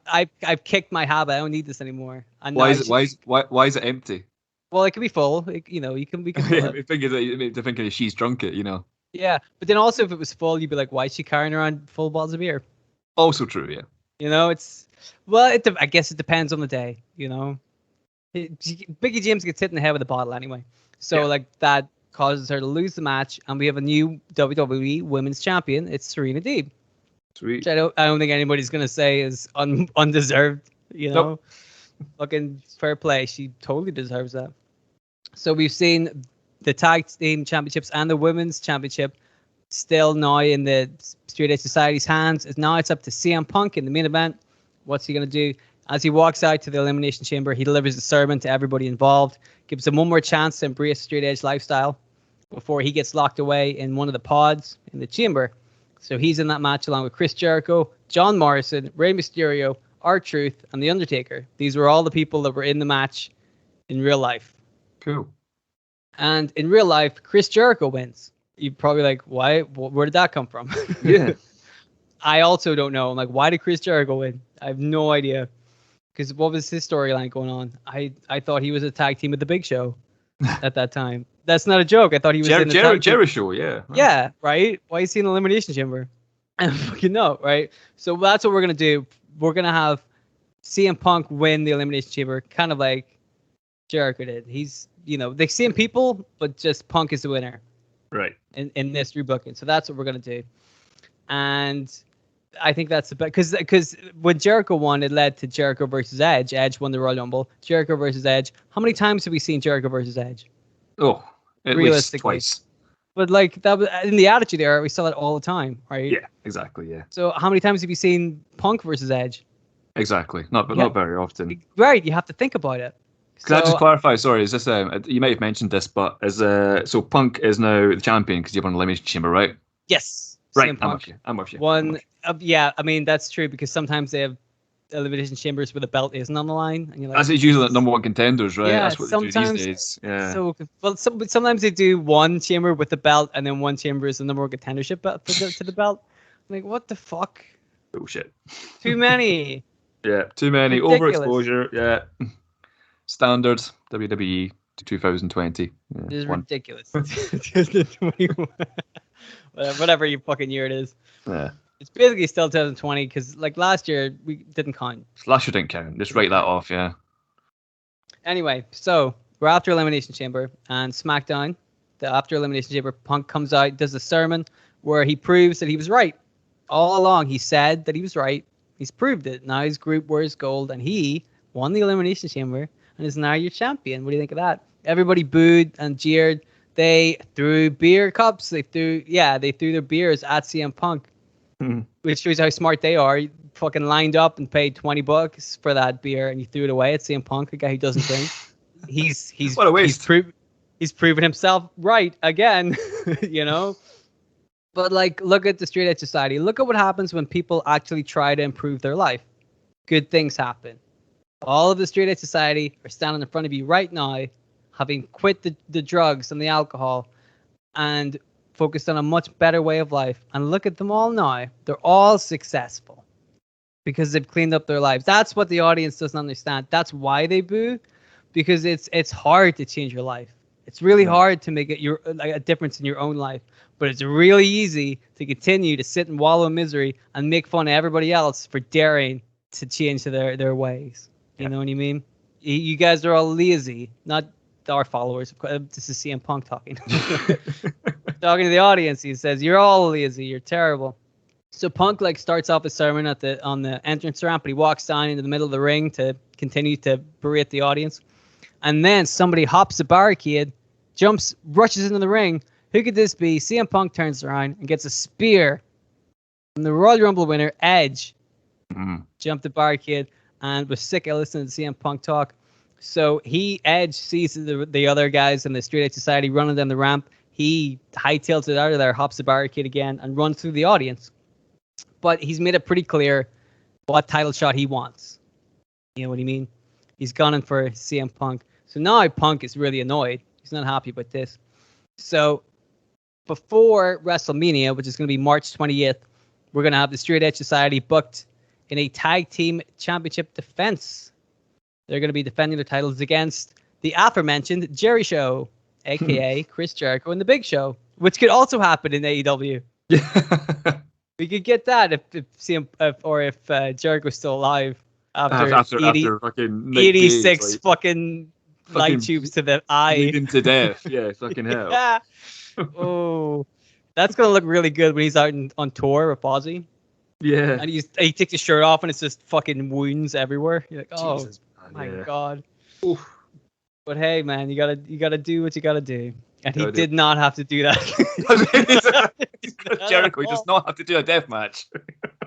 I've kicked my habit. I don't need this anymore. And why is it empty? Well, it could be full. We can. Thinking she's drunk it. Yeah, but then also if it was full, you'd be like, why is she carrying around full bottles of beer? Also true, yeah. I guess it depends on the day. Mickie James gets hit in the head with a bottle anyway, so that causes her to lose the match, and we have a new WWE Women's Champion. It's Serena Deeb. Sweet. Which I don't think anybody's gonna say is undeserved. Nope. Fucking fair play. She totally deserves that. So we've seen the tag team championships and the women's championship still now in the Straight Edge Society's hands. Now it's up to CM Punk in the main event. What's he going to do? As he walks out to the Elimination Chamber, he delivers a sermon to everybody involved, gives them one more chance to embrace Straight Edge lifestyle before he gets locked away in one of the pods in the chamber. So he's in that match along with Chris Jericho, John Morrison, Rey Mysterio, R-Truth, and The Undertaker. These were all the people that were in the match in real life. Cool. And in real life, Chris Jericho wins. You're probably like, why? Where did that come from? Yeah. I also don't know. I'm like, why did Chris Jericho win? I have no idea. Because what was his storyline going on? I thought he was a tag team with the Big Show at that time. That's not a joke. I thought he was in the Jericho, yeah. Right. Yeah, right? Why is he in the Elimination Chamber? I don't fucking know, right? So that's what we're going to do. We're going to have CM Punk win the Elimination Chamber, kind of like Jericho did. He's, the same people, but just Punk is the winner. Right. In this rebooking. So that's what we're going to do. And I think that's the best because when Jericho won, it led to Jericho versus Edge. Edge won the Royal Rumble. Jericho versus Edge. How many times have we seen Jericho versus Edge? Oh, at least twice. But like that was in the Attitude Era, we saw that all the time, right? Yeah, exactly. Yeah, So how many times have you seen Punk versus Edge? exactly. Not very often. Right, you have to think about it. Can I just clarify? Sorry, is this you might have mentioned this, but so Punk is now the champion because you won Elimination Chamber, right? Yes. Right. CM Punk. I'm with you. Yeah, I mean that's true because sometimes they have Elimination Chambers where the belt isn't on the line, and you're like, That's usually the number one contenders, right? Yeah, That's what they do these days. Yeah. So, well, sometimes they do one chamber with the belt, and then one chamber is the number one contendership belt to the belt. I'm like, what the fuck? Bullshit. Too many. Yeah, too many. Ridiculous. Overexposure. Yeah. Standard WWE 2020. Yeah, This is ridiculous. 2021. Whatever you fucking year it is. Yeah. It's basically still 2020 because like last year we didn't count. Last year didn't count. Just write that off, yeah. Anyway, so we're after Elimination Chamber and SmackDown. After Elimination Chamber, Punk comes out, does a sermon where he proves that he was right. All along, he said that he was right. He's proved it. Now his group wears gold and he won the Elimination Chamber and is now your champion. What do you think of that? Everybody booed and jeered. They threw beer cups. They threw their beers at CM Punk, which shows how smart they are. You fucking lined up and paid $20 for that beer, and you threw it away at CM Punk, a guy who doesn't drink. He's what a waste. He's proven himself right again, you know. But like, look at the Straight Edge Society. Look at what happens when people actually try to improve their life. Good things happen. All of the Straight Edge Society are standing in front of you right now, having quit the drugs and the alcohol and focused on a much better way of life. And look at them all now. They're all successful because they've cleaned up their lives. That's what the audience doesn't understand. That's why they boo, because it's hard to change your life. It's really hard to make it a difference in your own life. But it's really easy to continue to sit and wallow in misery and make fun of everybody else for daring to change their ways. You know what I mean? You guys are all lazy, not our followers. This is CM Punk talking. Talking to the audience, he says, "You're all lazy. You're terrible." So Punk starts off his sermon on the entrance ramp, but he walks down into the middle of the ring to continue to berate the audience. And then somebody hops the barricade, rushes into the ring. Who could this be? CM Punk turns around and gets a spear from the Royal Rumble winner, Edge. Jumped the barricade and was sick of listening to CM Punk talk. So Edge sees the other guys in the Straight Edge Society running down the ramp. He hightails it out of there, hops the barricade again, and runs through the audience. But he's made it pretty clear what title shot he wants. You know what I mean? He's gunning for CM Punk. So now Punk is really annoyed. He's not happy with this. So before WrestleMania, which is going to be March 28th, we're going to have the Straight Edge Society booked in a tag team championship defense. They're going to be defending their titles against the aforementioned Jerry Show, a.k.a. Chris Jericho and The Big Show, which could also happen in AEW. We could get that if Jericho's still alive after fucking 86 fucking light tubes to the eye. Bleeding to death. Yeah, fucking hell. Yeah. Oh, that's going to look really good when he's out on tour with Ozzy. Yeah. And he takes his shirt off and it's just fucking wounds everywhere. You're like, oh, Jesus, my God. Oof. But hey, man, you gotta do what you gotta do. And he did not have to do that. Chris Jericho does not have to do a death match.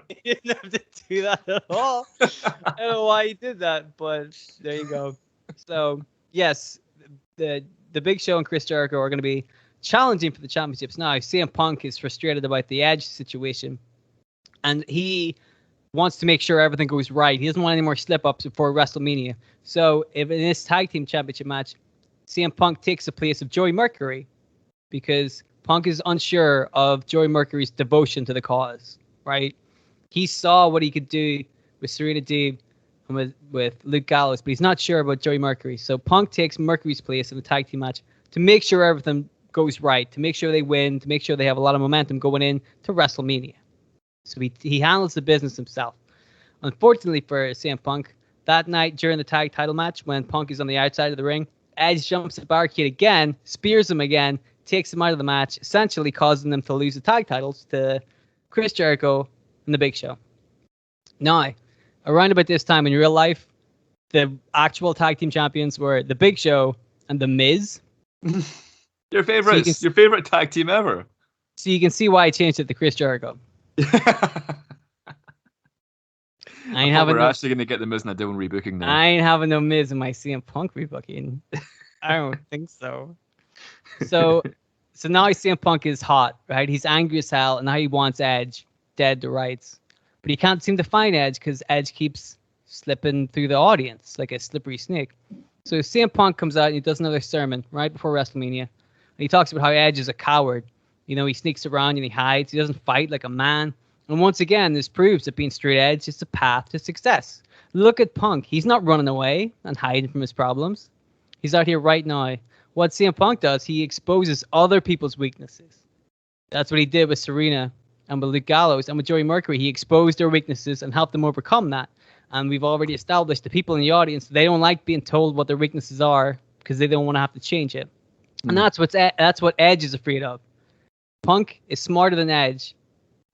He didn't have to do that at all. I don't know why he did that, but there you go. So, yes, the Big Show and Chris Jericho are going to be challenging for the championships. Now, CM Punk is frustrated about the Edge situation, and he wants to make sure everything goes right. He doesn't want any more slip-ups before WrestleMania. So, if in this tag team championship match, CM Punk takes the place of Joey Mercury, because Punk is unsure of Joey Mercury's devotion to the cause, right? He saw what he could do with Serena Deeb and with Luke Gallows, but he's not sure about Joey Mercury. So Punk takes Mercury's place in the tag team match to make sure everything goes right, to make sure they win, to make sure they have a lot of momentum going in to WrestleMania. So he handles the business himself. Unfortunately for CM Punk, that night during the tag title match, when Punk is on the outside of the ring, Edge jumps the barricade again, spears him again, takes him out of the match, essentially causing them to lose the tag titles to Chris Jericho and the Big Show. Now, around about this time in real life, the actual tag team champions were the Big Show and the Miz. Your favorites, your favorite tag team ever. So you can see why I changed it to Chris Jericho. We're actually going to get the Miz and Dylan rebooking now. I ain't having no Miz in my CM Punk rebooking. I don't think so. So now CM Punk is hot, right? He's angry as hell, and now he wants Edge dead to rights. But he can't seem to find Edge because Edge keeps slipping through the audience like a slippery snake. So CM Punk comes out and he does another sermon right before WrestleMania. And he talks about how Edge is a coward. You know, he sneaks around and he hides. He doesn't fight like a man. And once again, this proves that being straight edge is the path to success. Look at Punk. He's not running away and hiding from his problems. He's out here right now. What CM Punk does, he exposes other people's weaknesses. That's what he did with Serena and with Luke Gallows and with Joey Mercury. He exposed their weaknesses and helped them overcome that. And we've already established the people in the audience, they don't like being told what their weaknesses are because they don't want to have to change it. And that's what Edge is afraid of. Punk is smarter than Edge,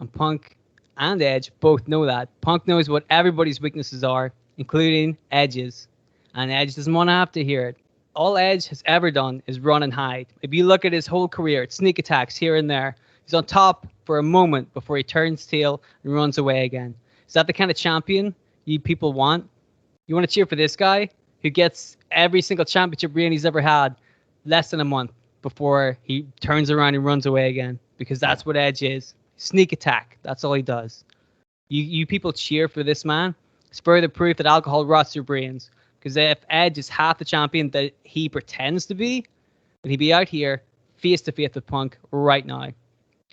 and Punk and Edge both know that. Punk knows what everybody's weaknesses are, including Edge's, and Edge doesn't want to have to hear it. All Edge has ever done is run and hide. If you look at his whole career, it's sneak attacks here and there. He's on top for a moment before he turns tail and runs away again. Is that the kind of champion you people want? You want to cheer for this guy who gets every single championship reign he's ever had less than a month before he turns around and runs away again, because that's what Edge is. Sneak attack. That's all he does. You people cheer for this man. It's further proof that alcohol rots your brains. Because if Edge is half the champion that he pretends to be, then he'd be out here face to face with Punk right now.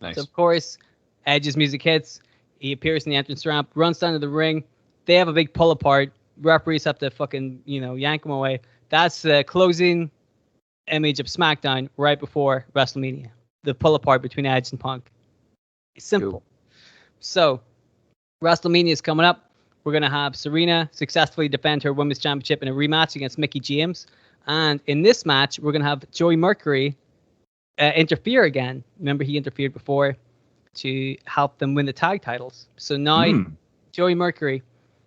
Nice. So of course, Edge's music hits. He appears in the entrance ramp, runs down to the ring. They have a big pull apart. Referees have to fucking, yank him away. That's the closing image of SmackDown right before WrestleMania. The pull apart between Edge and Punk. It's simple. Cool. So, WrestleMania is coming up. We're going to have Serena successfully defend her Women's Championship in a rematch against Mickie James. And in this match, we're going to have Joey Mercury interfere again. Remember, he interfered before to help them win the tag titles. So now, Joey Mercury.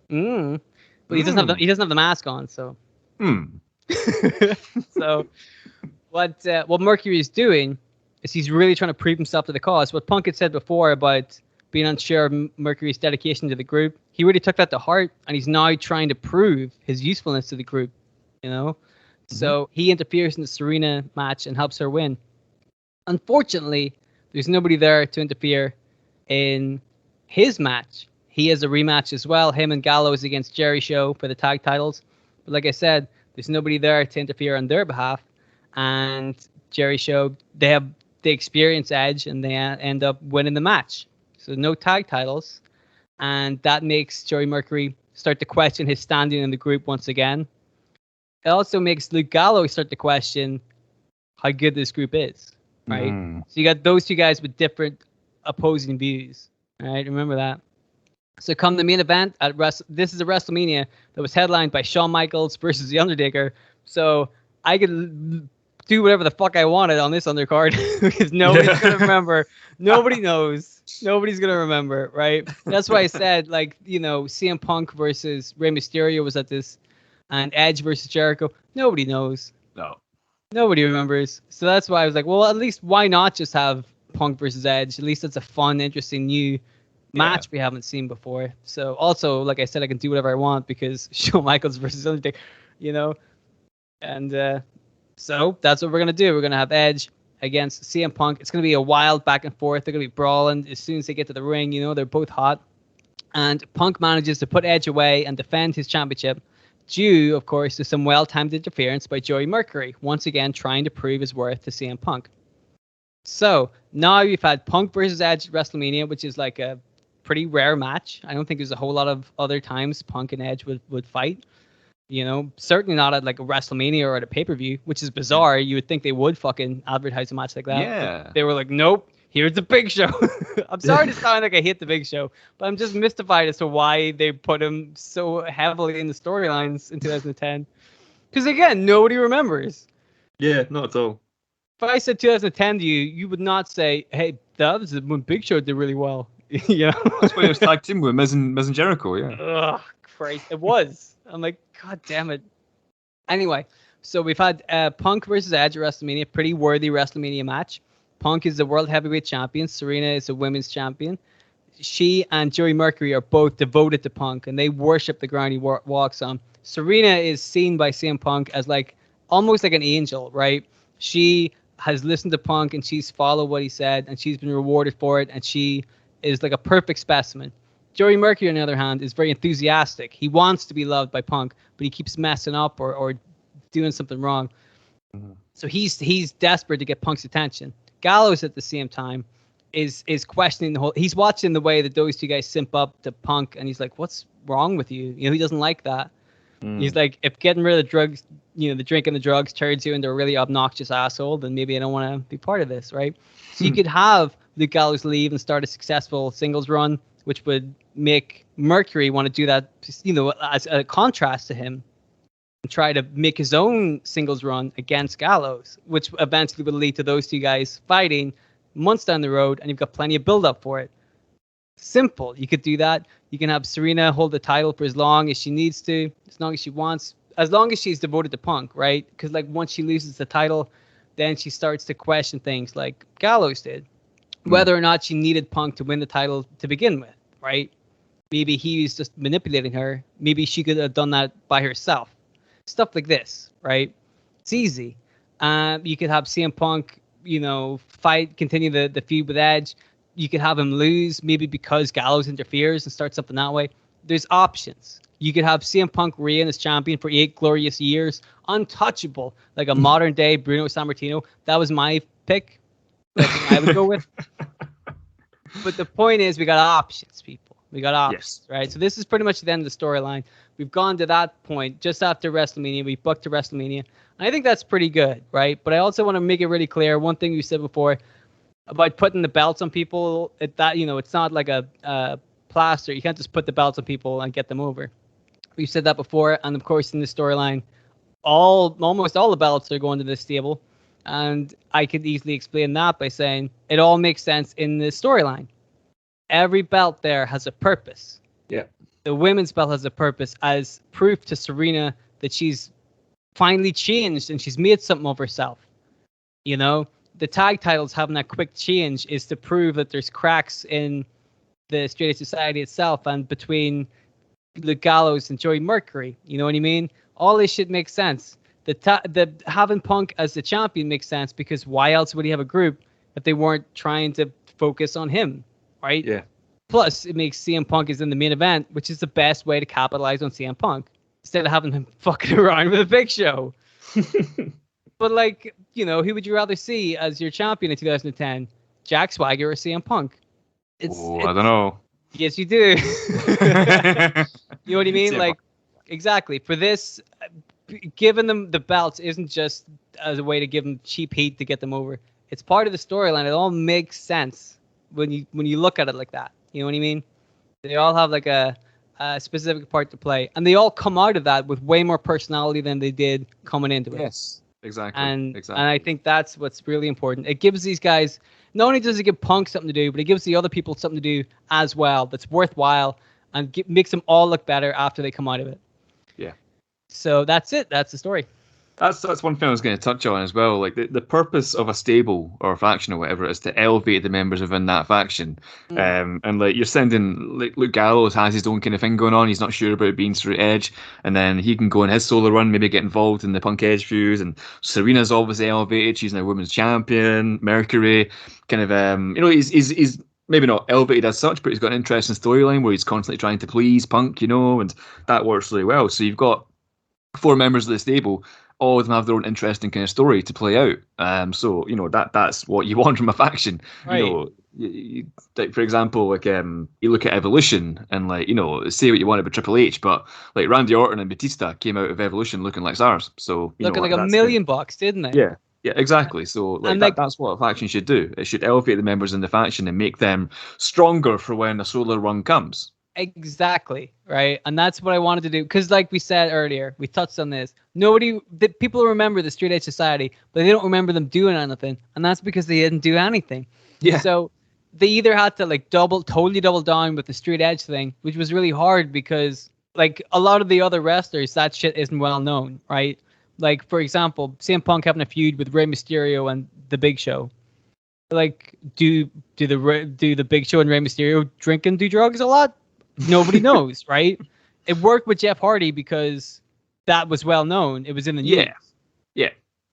But he doesn't have the mask on, so. So, what Mercury is doing is he's really trying to prove himself to the cause. What Punk had said before about being unsure of Mercury's dedication to the group, he really took that to heart, and he's now trying to prove his usefulness to the group, So he interferes in the Serena match and helps her win. Unfortunately, there's nobody there to interfere in his match. He has a rematch as well, him and Gallows against Jerry Show for the tag titles. But like I said, there's nobody there to interfere on their behalf. And Jerry Show, they experience Edge, and they end up winning the match. So no tag titles. And that makes Joey Mercury start to question his standing in the group once again. It also makes Luke Gallows start to question how good this group is, right? So you got those two guys with different opposing views, right? Remember that. So come the main event, this is a WrestleMania that was headlined by Shawn Michaels versus The Undertaker. So I could do whatever the fuck I wanted on this undercard because nobody's going to remember. Nobody knows. Nobody's going to remember, right? That's why I said, CM Punk versus Rey Mysterio was at this, and Edge versus Jericho. Nobody knows. No. Nobody remembers. So that's why I was like, well, at least why not just have Punk versus Edge? At least it's a fun, interesting new match we haven't seen before. So also, like I said, I can do whatever I want because Shawn Michaels versus Undertaker, And so that's what we're going to do. We're going to have Edge against CM Punk. It's going to be a wild back and forth. They're going to be brawling as soon as they get to the ring. They're both hot. And Punk manages to put Edge away and defend his championship due, of course, to some well-timed interference by Joey Mercury, once again trying to prove his worth to CM Punk. So now we've had Punk versus Edge at WrestleMania, which is like a pretty rare match. I don't think there's a whole lot of other times Punk and Edge would fight. Certainly not at like a WrestleMania or at a pay-per-view, which is bizarre. You would think they would fucking advertise a match like that. Yeah. They were like, nope, here's the Big Show. I'm sorry to sound like I hate the Big Show, but I'm just mystified as to why they put him so heavily in the storylines in 2010. Because again, nobody remembers. Yeah, not at all. If I said 2010 to you, you would not say, hey, that was when Big Show did really well. You know? That's why he was tag team with Miz and Jericho, yeah. Ugh, Christ. It was. I'm like, God damn it. Anyway, so we've had Punk versus Edge at WrestleMania. Pretty worthy WrestleMania match. Punk is the World Heavyweight Champion. Serena is the Women's Champion. She and Joey Mercury are both devoted to Punk, and they worship the ground he walks on. Serena is seen by CM Punk as like almost like an angel, right? She has listened to Punk, and she's followed what he said, and she's been rewarded for it, and she is like a perfect specimen. Joey Mercury, on the other hand, is very enthusiastic. He wants to be loved by Punk, but he keeps messing up or doing something wrong. Mm-hmm. So he's desperate to get Punk's attention. Gallows at the same time is questioning the whole. He's watching the way that those two guys simp up to Punk, and he's like, "What's wrong with you?" You know, he doesn't like that. He's like, if getting rid of the drugs, you know, the drink and the drugs turns you into a really obnoxious asshole, then maybe I don't want to be part of this, right? So you could have Luke Gallows leave and start a successful singles run, which would make Mercury want to do that, you know, as a contrast to him, and try to make his own singles run against Gallows, which eventually would lead to those two guys fighting months down the road, and you've got plenty of build-up for it. Simple. You could do that. You can have Serena hold the title for as long as she needs to, as long as she wants, as long as she's devoted to Punk, right? Because like once she loses the title, then she starts to question things like Gallows did, whether or not she needed Punk to win the title to begin with, right? Maybe he was just manipulating her. Maybe she could have done that by herself. Stuff like this, right? It's easy. You could have CM Punk, you know, continue the feud with Edge. You could have him lose, maybe because Gallows interferes and starts something that way. There's options. You could have CM Punk reign as champion for 8 glorious years, untouchable, like a modern day Bruno Sammartino. That was my pick. That's what I would go with. But the point is, we got options, people. We got options, right? So this is pretty much the end of the storyline. We've gone to that point just after WrestleMania. We booked to WrestleMania. And I think that's pretty good, right? But I also want to make it really clear, one thing you said before, about putting the belts on people, that, you know, it's not like a plaster. You can't just put the belts on people and get them over. We've said that before, and of course in the storyline, almost all the belts are going to this stable, and I could easily explain that by saying it all makes sense in the storyline. Every belt there has a purpose. Yeah. The women's belt has a purpose as proof to Serena that she's finally changed and she's made something of herself. You know? The tag titles having that quick change is to prove that there's cracks in the Straight Edge Society itself and between Luke Gallows and Joey Mercury. You know what I mean? All this shit makes sense. The having Punk as the champion makes sense because why else would he have a group if they weren't trying to focus on him, right? Yeah. Plus, it makes CM Punk is in the main event, which is the best way to capitalize on CM Punk instead of having him fucking around with a Big Show. But, like, you know, who would you rather see as your champion in 2010? Jack Swagger or CM Punk? I don't know. Yes, you do. You know what I mean? Like, exactly. For this, giving them the belts isn't just as a way to give them cheap heat to get them over. It's part of the storyline. It all makes sense when you look at it like that. You know what I mean? They all have, like, a specific part to play. And they all come out of that with way more personality than they did coming into it. Yes. Exactly. And I think that's what's really important. It gives these guys, not only does it give Punk something to do, but it gives the other people something to do as well that's worthwhile and makes them all look better after they come out of it. Yeah. So that's it. That's the story. That's one thing I was going to touch on as well. Like the purpose of a stable or a faction or whatever is to elevate the members within that faction. And like you're sending, like Luke Gallows has his own kind of thing going on. He's not sure about being through Edge, and then he can go in his solo run, maybe get involved in the Punk Edge feuds. And Serena's obviously elevated. She's now women's champion. Mercury, kind of, you know, he's maybe not elevated as such, but he's got an interesting storyline where he's constantly trying to please Punk, you know, and that works really well. So you've got 4 members of the stable. All of them have their own interesting kind of story to play out. So, you know, that's what you want from a faction. Right. You know, like, for example, like you look at Evolution and, like, you know, say what you want about Triple H, but like Randy Orton and Batista came out of Evolution looking like stars. So, looking like $1 million bucks, didn't they? Yeah. Yeah, exactly. So like, that's what a faction should do. It should elevate the members in the faction and make them stronger for when a solo run comes. Exactly, right? And that's what I wanted to do. Because like we said earlier, we touched on this. People remember the Straight Edge Society, but they don't remember them doing anything. And that's because they didn't do anything. Yeah. So they either had to like totally double down with the straight edge thing, which was really hard because like a lot of the other wrestlers, that shit isn't well known, right? Like, for example, CM Punk having a feud with Rey Mysterio and The Big Show. Like, do the Big Show and Rey Mysterio drink and do drugs a lot? Nobody knows, right? It worked with Jeff Hardy because that was well known. It was in the news. Yeah.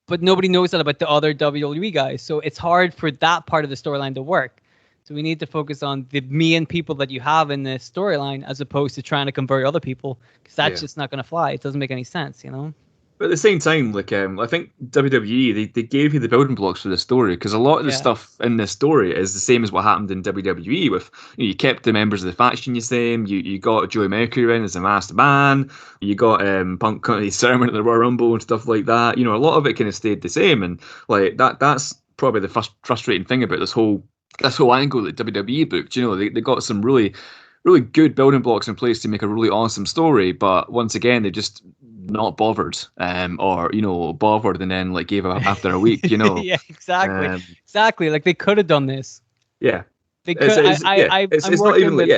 But nobody knows that about the other WWE guys. So it's hard for that part of the storyline to work. So we need to focus on the main people that you have in the storyline as opposed to trying to convert other people, because that's just not going to fly. It doesn't make any sense, you know? But at the same time, like I think WWE, they gave you the building blocks for the story, because a lot of the stuff in this story is the same as what happened in WWE. With you kept the members of the faction the same. You got Joey Mercury in as a masked man. You got Punk kind of sermon at the Royal Rumble and stuff like that. You know, a lot of it kind of stayed the same, and like that's probably the frustrating thing about this whole angle that WWE booked. You know, they got some really good building blocks in place to make a really awesome story, but once again, they just not bothered, or bothered and then like gave up after a week. You know, yeah, exactly. Like they could have done this. Yeah, they could. It's not even like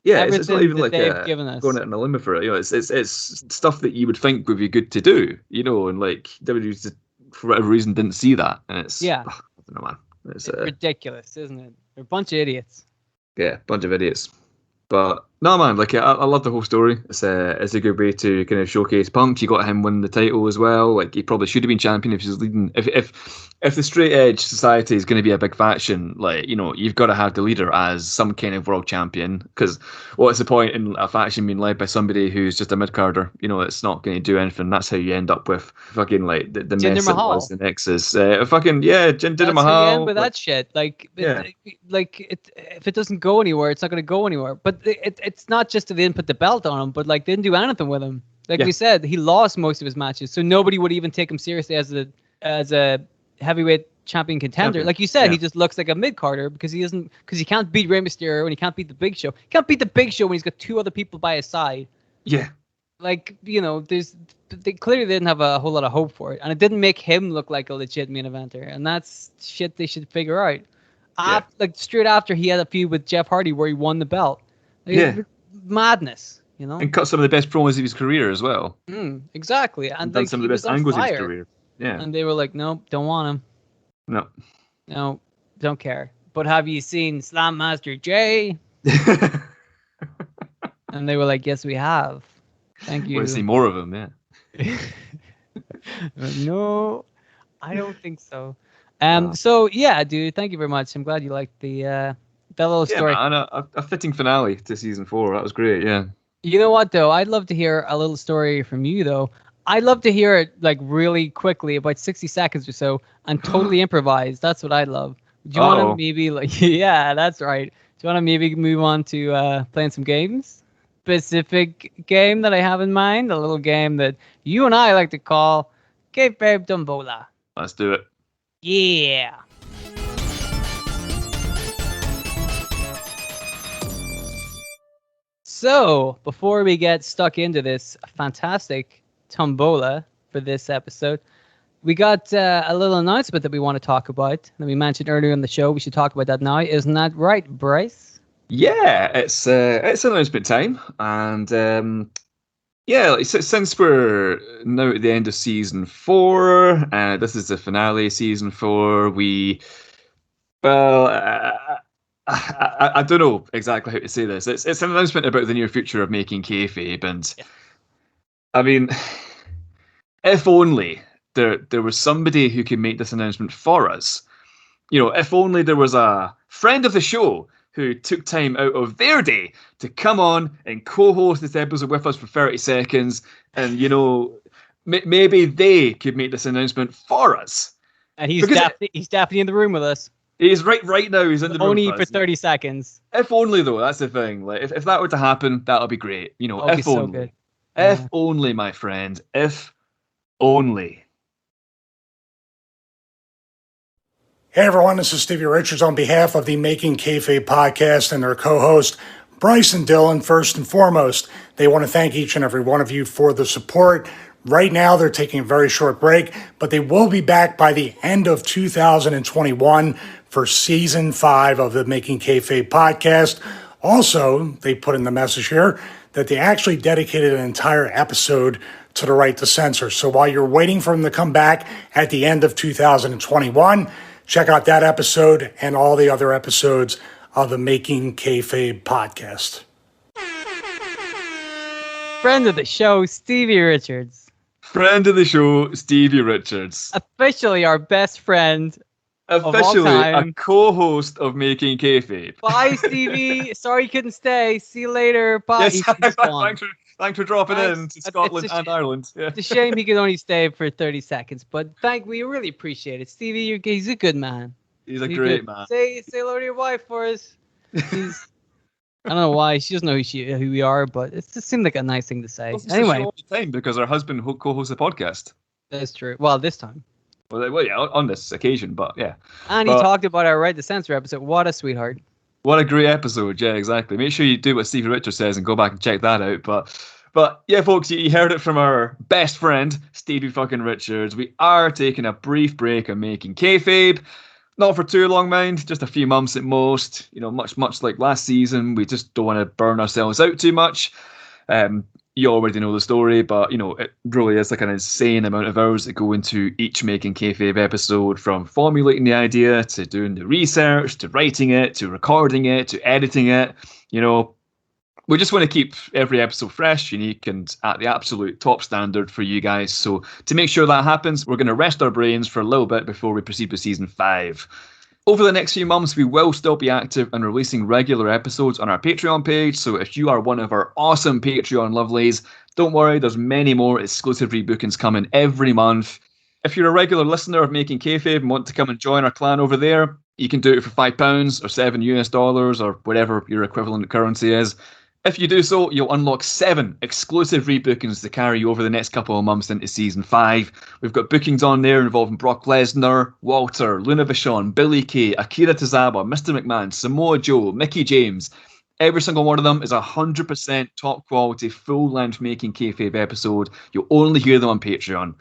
it's not even like going out on a limb for it. You know, it's stuff that you would think would be good to do. You know, and like WWE just for whatever reason didn't see that, and it's I don't know, man. It's ridiculous, isn't it? They're a bunch of idiots. Yeah, bunch of idiots. But no, man, like I love the whole story. It's a good way to kind of showcase Punk. You got him winning the title as well. Like he probably should have been champion if he's leading. If the straight edge society is going to be a big faction, like you've got to have the leader as some kind of world champion. Because what's the point in a faction being led by somebody who's just a mid carder? You know, it's not going to do anything. That's how you end up with fucking like the mess that was the Nexus. Jinder Mahal. The end with that shit. Like if it doesn't go anywhere, it's not going to go anywhere. But it's not just that they didn't put the belt on him, but like they didn't do anything with him. Like we said, he lost most of his matches, so nobody would even take him seriously as a heavyweight champion contender. Like you said, he just looks like a mid-carder because he can't beat Rey Mysterio and he can't beat the Big Show. He can't beat the Big Show when he's got two other people by his side. Yeah. Like, they clearly didn't have a whole lot of hope for it, and it didn't make him look like a legit main eventer, and that's shit they should figure out. Like straight after he had a feud with Jeff Hardy where he won the belt. Like, madness, and cut some of the best promos of his career as well. Exactly, and done some of the best angles of his career. Yeah, and they were like, nope, don't want him. No, don't care. But have you seen Slam Master Jay? And they were like, yes, we have. Thank you. Want to see more of him? Yeah. No, I don't think so. So yeah, dude, thank you very much. I'm glad you liked that little story. Yeah, man, a fitting finale to season 4. That was great. Yeah. You know what though? I'd love to hear a little story from you though. I'd love to hear it like really quickly, about 60 seconds or so, and totally improvised. That's what I'd love. Do you want to maybe like? Yeah, that's right. Do you want to maybe move on to playing some games? Specific game that I have in mind, a little game that you and I like to call Kayfabe Tombola. Let's do it. Yeah. So, before we get stuck into this fantastic tombola for this episode, we got a little announcement that we want to talk about that we mentioned earlier in the show. We should talk about that now. Isn't that right, Bryce? Yeah, it's announcement time, and since we're now at the end of season 4, this is the finale season 4. I don't know exactly how to say this. It's an announcement about the near future of making kayfabe, and I mean, if only there was somebody who could make this announcement for us. If only there was a friend of the show who took time out of their day to come on and co-host this episode with us for 30 seconds, and maybe they could make this announcement for us. And he's definitely in the room with us. He's right now. He's in the room only for 30 seconds. If only though, that's the thing. Like if that were to happen, that'll be great. If only. So good. If only, my friend. If only. Hey everyone, this is Stevie Richards on behalf of the Making Kayfabe podcast and their co-host, Bryce and Dylan. First and foremost, they want to thank each and every one of you for the support. Right now, they're taking a very short break, but they will be back by the end of 2021 for season 5 of the Making Kayfabe podcast. Also, they put in the message here that they actually dedicated an entire episode to the right to censor. So while you're waiting for them to come back at the end of 2021, check out that episode and all the other episodes of the Making Kayfabe podcast. Friend of the show, Stevie Richards. Friend of the show, Stevie Richards. Officially our best friend. Officially a co-host of Making Kayfabe. Bye, Stevie. Sorry you couldn't stay. See you later. Bye. Yes, thanks for dropping in to Scotland and Ireland. Yeah. It's a shame he could only stay for 30 seconds, but we really appreciate it. Stevie, he's a good man. He's a great man. Say hello to your wife for us. I don't know why. She doesn't know who we are, but it just seemed like a nice thing to say. Well, anyway. All the time because her husband co-hosts the podcast. That's true. Well, this time. Well, yeah, on this occasion, but yeah. And he talked about our Right to Censor episode. What a sweetheart. What a great episode. Yeah, exactly. Make sure you do what Stevie Richards says and go back and check that out. But yeah, folks, you heard it from our best friend, Stevie fucking Richards. We are taking a brief break on Making Kayfabe. Not for too long, mind. Just a few months at most. You know, much like last season. We just don't want to burn ourselves out too much. You already know the story, but, you know, it really is like an insane amount of hours that go into each Making Kayfabe episode, from formulating the idea to doing the research, to writing it, to recording it, to editing it. You know, we just want to keep every episode fresh, unique, and at the absolute top standard for you guys. So to make sure that happens, we're going to rest our brains for a little bit before we proceed with season 5. Over the next few months, we will still be active and releasing regular episodes on our Patreon page. So if you are one of our awesome Patreon lovelies, don't worry, there's many more exclusive rebookings coming every month. If you're a regular listener of Making Kayfabe and want to come and join our clan over there, you can do it for £5 or $7 or whatever your equivalent currency is. If you do so, you'll unlock 7 exclusive rebookings to carry you over the next couple of months into Season 5. We've got bookings on there involving Brock Lesnar, Walter, Luna Vachon, Billy Kay, Akira Tozawa, Mr. McMahon, Samoa Joe, Mickey James. Every single one of them is 100% top quality, full-length Making Kayfabe episode. You'll only hear them on Patreon.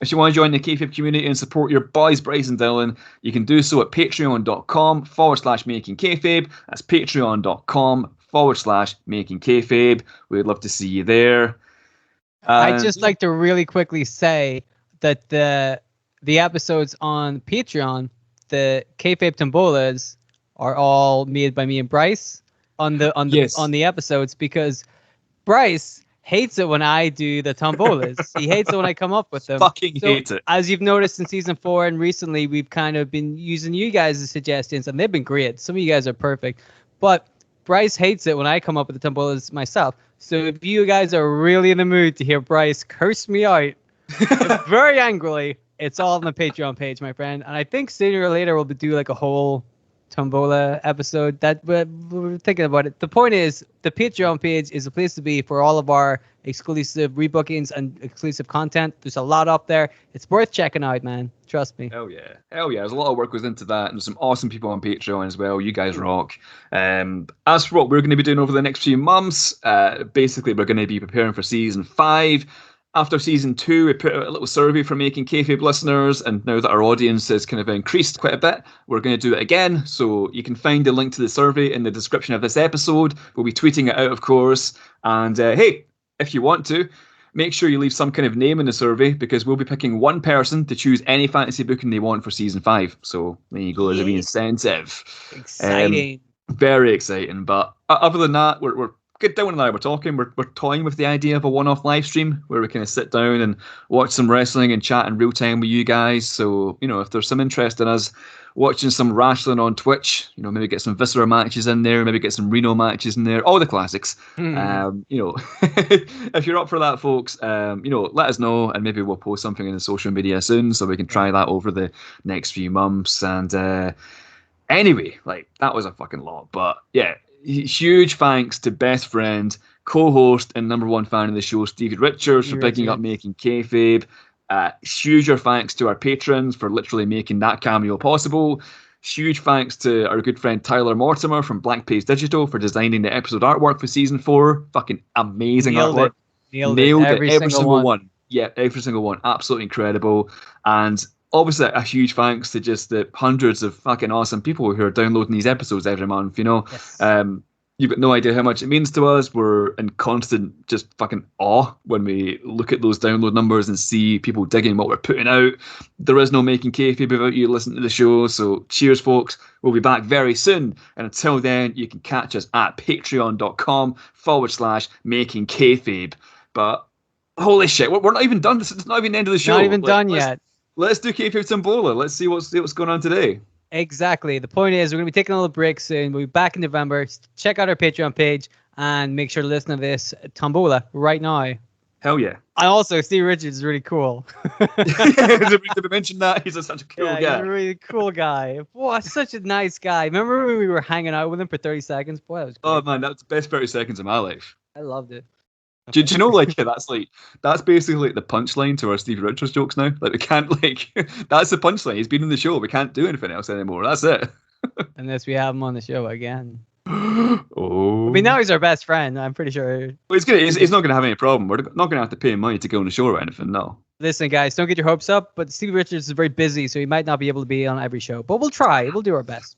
If you want to join the Kayfabe community and support your boys, Bryce and Dylan, you can do so at patreon.com/Making Kayfabe. That's patreon.com/Making Kayfabe. We'd love to see you there. I'd just like to really quickly say that the episodes on Patreon, the Kayfabe Tombolas, are all made by me and Bryce on the episodes, because Bryce hates it when I do the tombolas. He hates it when I come up with them. Hates it. As you've noticed in season 4 and recently, we've kind of been using you guys' suggestions, and they've been great. Some of you guys are perfect, but Bryce hates it when I come up with the tombolas myself. So if you guys are really in the mood to hear Bryce curse me out very angrily, it's all on the Patreon page, my friend. And I think sooner or later we'll do like a whole tombola episode. That we're thinking about it. The point is, the Patreon page is a place to be for all of our exclusive rebookings and exclusive content. There's a lot up there. It's worth checking out, man. Trust me. Hell yeah. There's a lot of work goes into that, and there's some awesome people on Patreon as well. You guys rock. As for what we're going to be doing over the next few months, basically we're going to be preparing for season 5. After season 2, we put out a little survey for Making Kayfabe listeners, and now that our audience has kind of increased quite a bit, we're going to do it again. So you can find the link to the survey in the description of this episode. We'll be tweeting it out, of course. And hey, if you want to, make sure you leave some kind of name in the survey, because we'll be picking one person to choose any fantasy booking they want for season 5. So there you go, as a wee incentive. Exciting. Very exciting. But other than that, we're good. Dylan and I were talking. We're toying with the idea of a one-off live stream where we kind of sit down and watch some wrestling and chat in real time with you guys. So, you know, if there's some interest in us watching some wrestling on Twitch, you know, maybe get some Viscera matches in there, maybe get some Reno matches in there, all the classics. You know, if you're up for that, folks, you know, let us know, and maybe we'll post something in the social media soon so we can try that over the next few months. And anyway, like, that was a fucking lot, but yeah. Huge thanks to best friend, co-host, and number one fan of the show, Stevie Richards, for picking up Making Kayfabe. Huger thanks to our patrons for literally making that cameo possible. Huge thanks to our good friend Tyler Mortimer from Black Page Digital for designing the episode artwork for season 4. Fucking amazing artwork. Nailed it. Every single one. Yeah, every single one. Absolutely incredible. And obviously a huge thanks to just the hundreds of fucking awesome people who are downloading these episodes every month. Yes. You've got no idea how much it means to us. We're in constant just fucking awe when we look at those download numbers and see people digging what we're putting out. There is no making kayfabe without you listening to the show. So cheers, folks. We'll be back very soon. And until then, you can catch us at patreon.com/making kayfabe. But holy shit, we're not even done. This is not even the end of the show. Not even done yet. Let's do Kayfabe Tombola. Let's see what's going on today. Exactly. The point is, we're going to be taking a little break soon. We'll be back in November. Check out our Patreon page and make sure to listen to this Tombola right now. Hell yeah. And also, Steve Richards is really cool. Did we mention that? He's such a cool guy. He's a really cool guy. Boy, such a nice guy. Remember when we were hanging out with him for 30 seconds? Boy, that was great. Oh, man, that's the best 30 seconds of my life. I loved it. Do you know, like, that's basically like the punchline to our Steve Richards jokes now. Like, we can't, like, that's the punchline. He's been in the show. We can't do anything else anymore. That's it. Unless we have him on the show again. Oh. I mean, now he's our best friend. I'm pretty sure. Well, he's not going to have any problem. We're not going to have to pay him money to go on the show or anything, no. Listen, guys, don't get your hopes up, but Steve Richards is very busy, so he might not be able to be on every show. But we'll try. We'll do our best.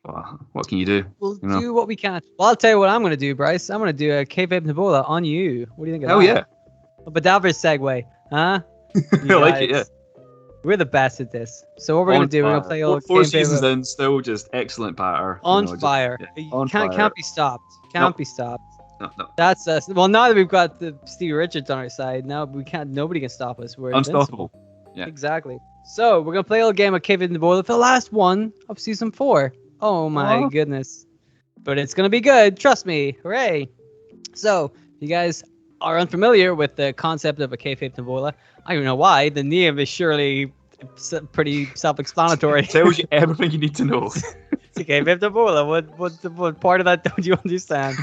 Well, what can you do? We'll do what we can. Well, I'll tell you what I'm going to do, Bryce. I'm going to do a Kayfabe Tombola on you. What do you think of that? Hell yeah. A Badaver segue, huh? I like it, yeah. We're the best at this. So what we're going to do, we're going to play all four seasons in, still just excellent patter. On fire. Can't be stopped. Can't be stopped. No. That's us. Well, now that we've got the Steve Richards on our side, now we can't. Nobody can stop us. We're unstoppable. Yeah. Exactly. So we're going to play a little game of Kayfabe Tombola for the last one of season 4. Oh my goodness. But it's going to be good. Trust me. Hooray. So, you guys are unfamiliar with the concept of a Kayfabe Tombola. I don't know why. The name is surely pretty self-explanatory. It tells you everything you need to know. It's a Kayfabe Tombola. What part of that don't you understand?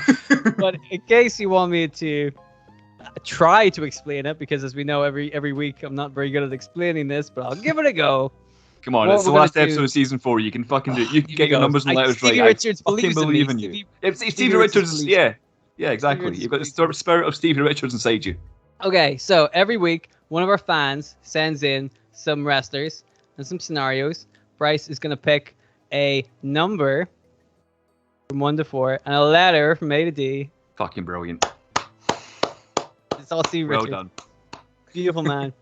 But in case you want me to try to explain it, because as we know, every week I'm not very good at explaining this, but I'll give it a go. Come on, it's the last episode of season 4. You can fucking do it. You can get your numbers and letters right. Stevie Richards believes in you. Stevie Richards, yeah, exactly. You've got the spirit of Stevie Richards inside you. Okay, so every week, one of our fans sends in some wrestlers and some scenarios. Bryce is going to pick a number from 1 to 4 and a letter from A to D. Fucking brilliant. It's all Stevie Richards. Well done. Beautiful man.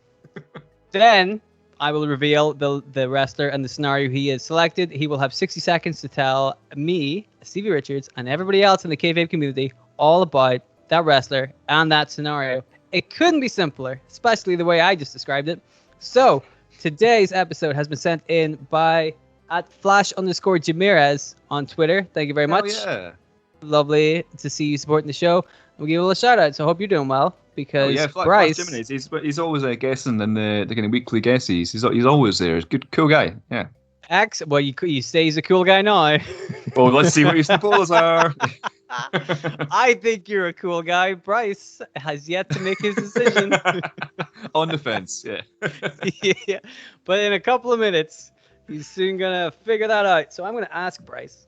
Then I will reveal the wrestler and the scenario he has selected. He will have 60 seconds to tell me, Stevie Richards, and everybody else in the Kayfabe community all about that wrestler and that scenario. It couldn't be simpler, especially the way I just described it. So, today's episode has been sent in by @Flash_Jamirez on Twitter. Thank you very much. Yeah. Lovely to see you supporting the show. We'll give you a little shout out, so I hope you're doing well. Because Bryce, he's always guessing in the kind of weekly guesses. He's always there. He's a good, cool guy. Yeah. Well, you say he's a cool guy now. Well, let's see what his polls are. I think you're a cool guy. Bryce has yet to make his decision. On the fence, yeah. Yeah. But in a couple of minutes, he's soon gonna figure that out. So I'm gonna ask Bryce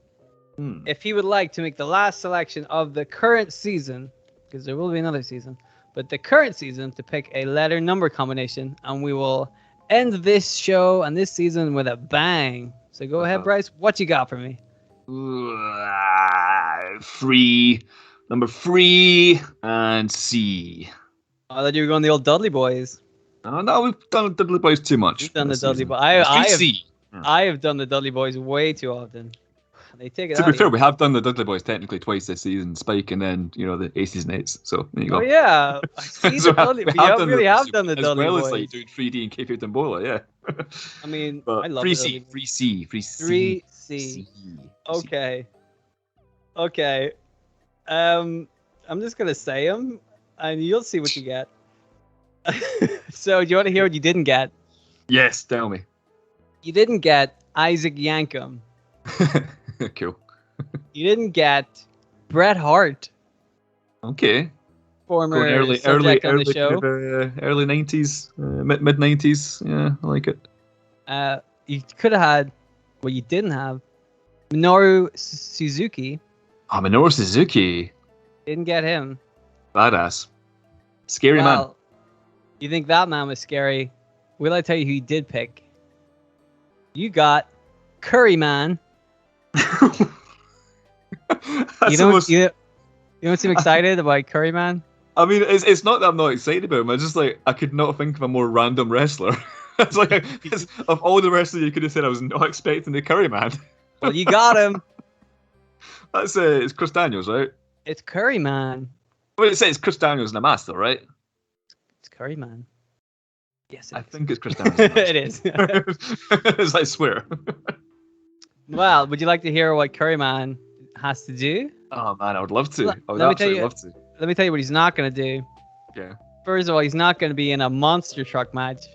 if he would like to make the last selection of the current season, because there will be another season. But the current season, to pick a letter number combination, and we will end this show and this season with a bang. So go ahead, Bryce. What you got for me? 3, number 3, and C. I thought you were going the old Dudley Boys. No, we've done Dudley Boys too much. We've done the Dudley Boys. I have done the Dudley Boys way too often. They take it. To be fair, we have done the Dudley Boys technically twice this season, Spike and then the Aces and Eights. So there you go. Oh yeah, we have done the Dudley Boys. As well as like doing 3D and Kayfabe Tombola, yeah. I mean, but I love free C. Okay. I'm just gonna say them, and you'll see what you get. So, do you want to hear what you didn't get? Yes, tell me. You didn't get Isaac Yankem. Cool. You didn't get Bret Hart. Okay. Former early on the show. Early 90s, mid 90s. Yeah, I like it. You could have had, well, you didn't have Minoru Suzuki. Oh, Minoru Suzuki. Didn't get him. Badass. Scary man. You think that man was scary? will I tell you who you did pick? You got Curry Man. You don't seem excited about Curry Man? I mean, it's not that I'm not excited about him. I just I could not think of a more random wrestler. It's of all the wrestlers you could have said, I was not expecting the Curry Man. Well, you got him. That's it's Chris Daniels, right? It's Curry Man. Well, it says Chris Daniels in a mask, though, right? It's Curry Man. Yes, I think it's Chris Daniels. It is. I swear. Well, would you like to hear what Curry Man has to do? Oh man, I would love to. I would Let me absolutely love to. Let me tell you what he's not going to do. Yeah. First of all, he's not going to be in a monster truck match,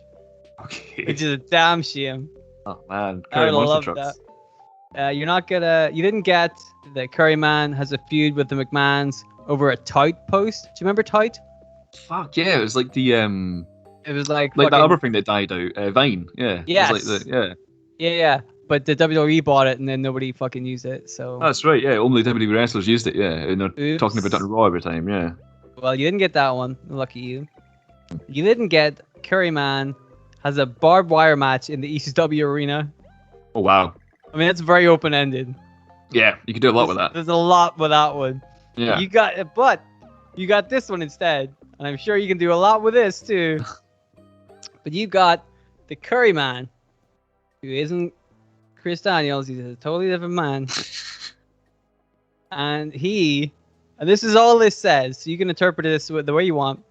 Okay. which is a damn shame. Oh man, I Curry would Monster love Trucks. that. You didn't get that Curry Man has a feud with the McMahons over a tout post. Do you remember tout? Fuck yeah, it was like the It was like that fucking- other thing that died out, Vine. Yeah. Yes. It was like Yeah. But the WWE bought it and then nobody fucking used it. So That's right. Yeah, only WWE wrestlers used it. Yeah, and they're Oops. talking about it on Raw every time. Yeah. well, you didn't get that one. Lucky you. You didn't get Curry Man has a barbed wire match in the ECW arena. Oh wow. I mean, it's very open ended. Yeah, you could do a lot with that. There's a lot with that one. Yeah. You got this one instead, and I'm sure you can do a lot with this too. But you got the Curry Man, who isn't Chris Daniels. He's a totally different man, and this is all this says. So you can interpret this the way you want.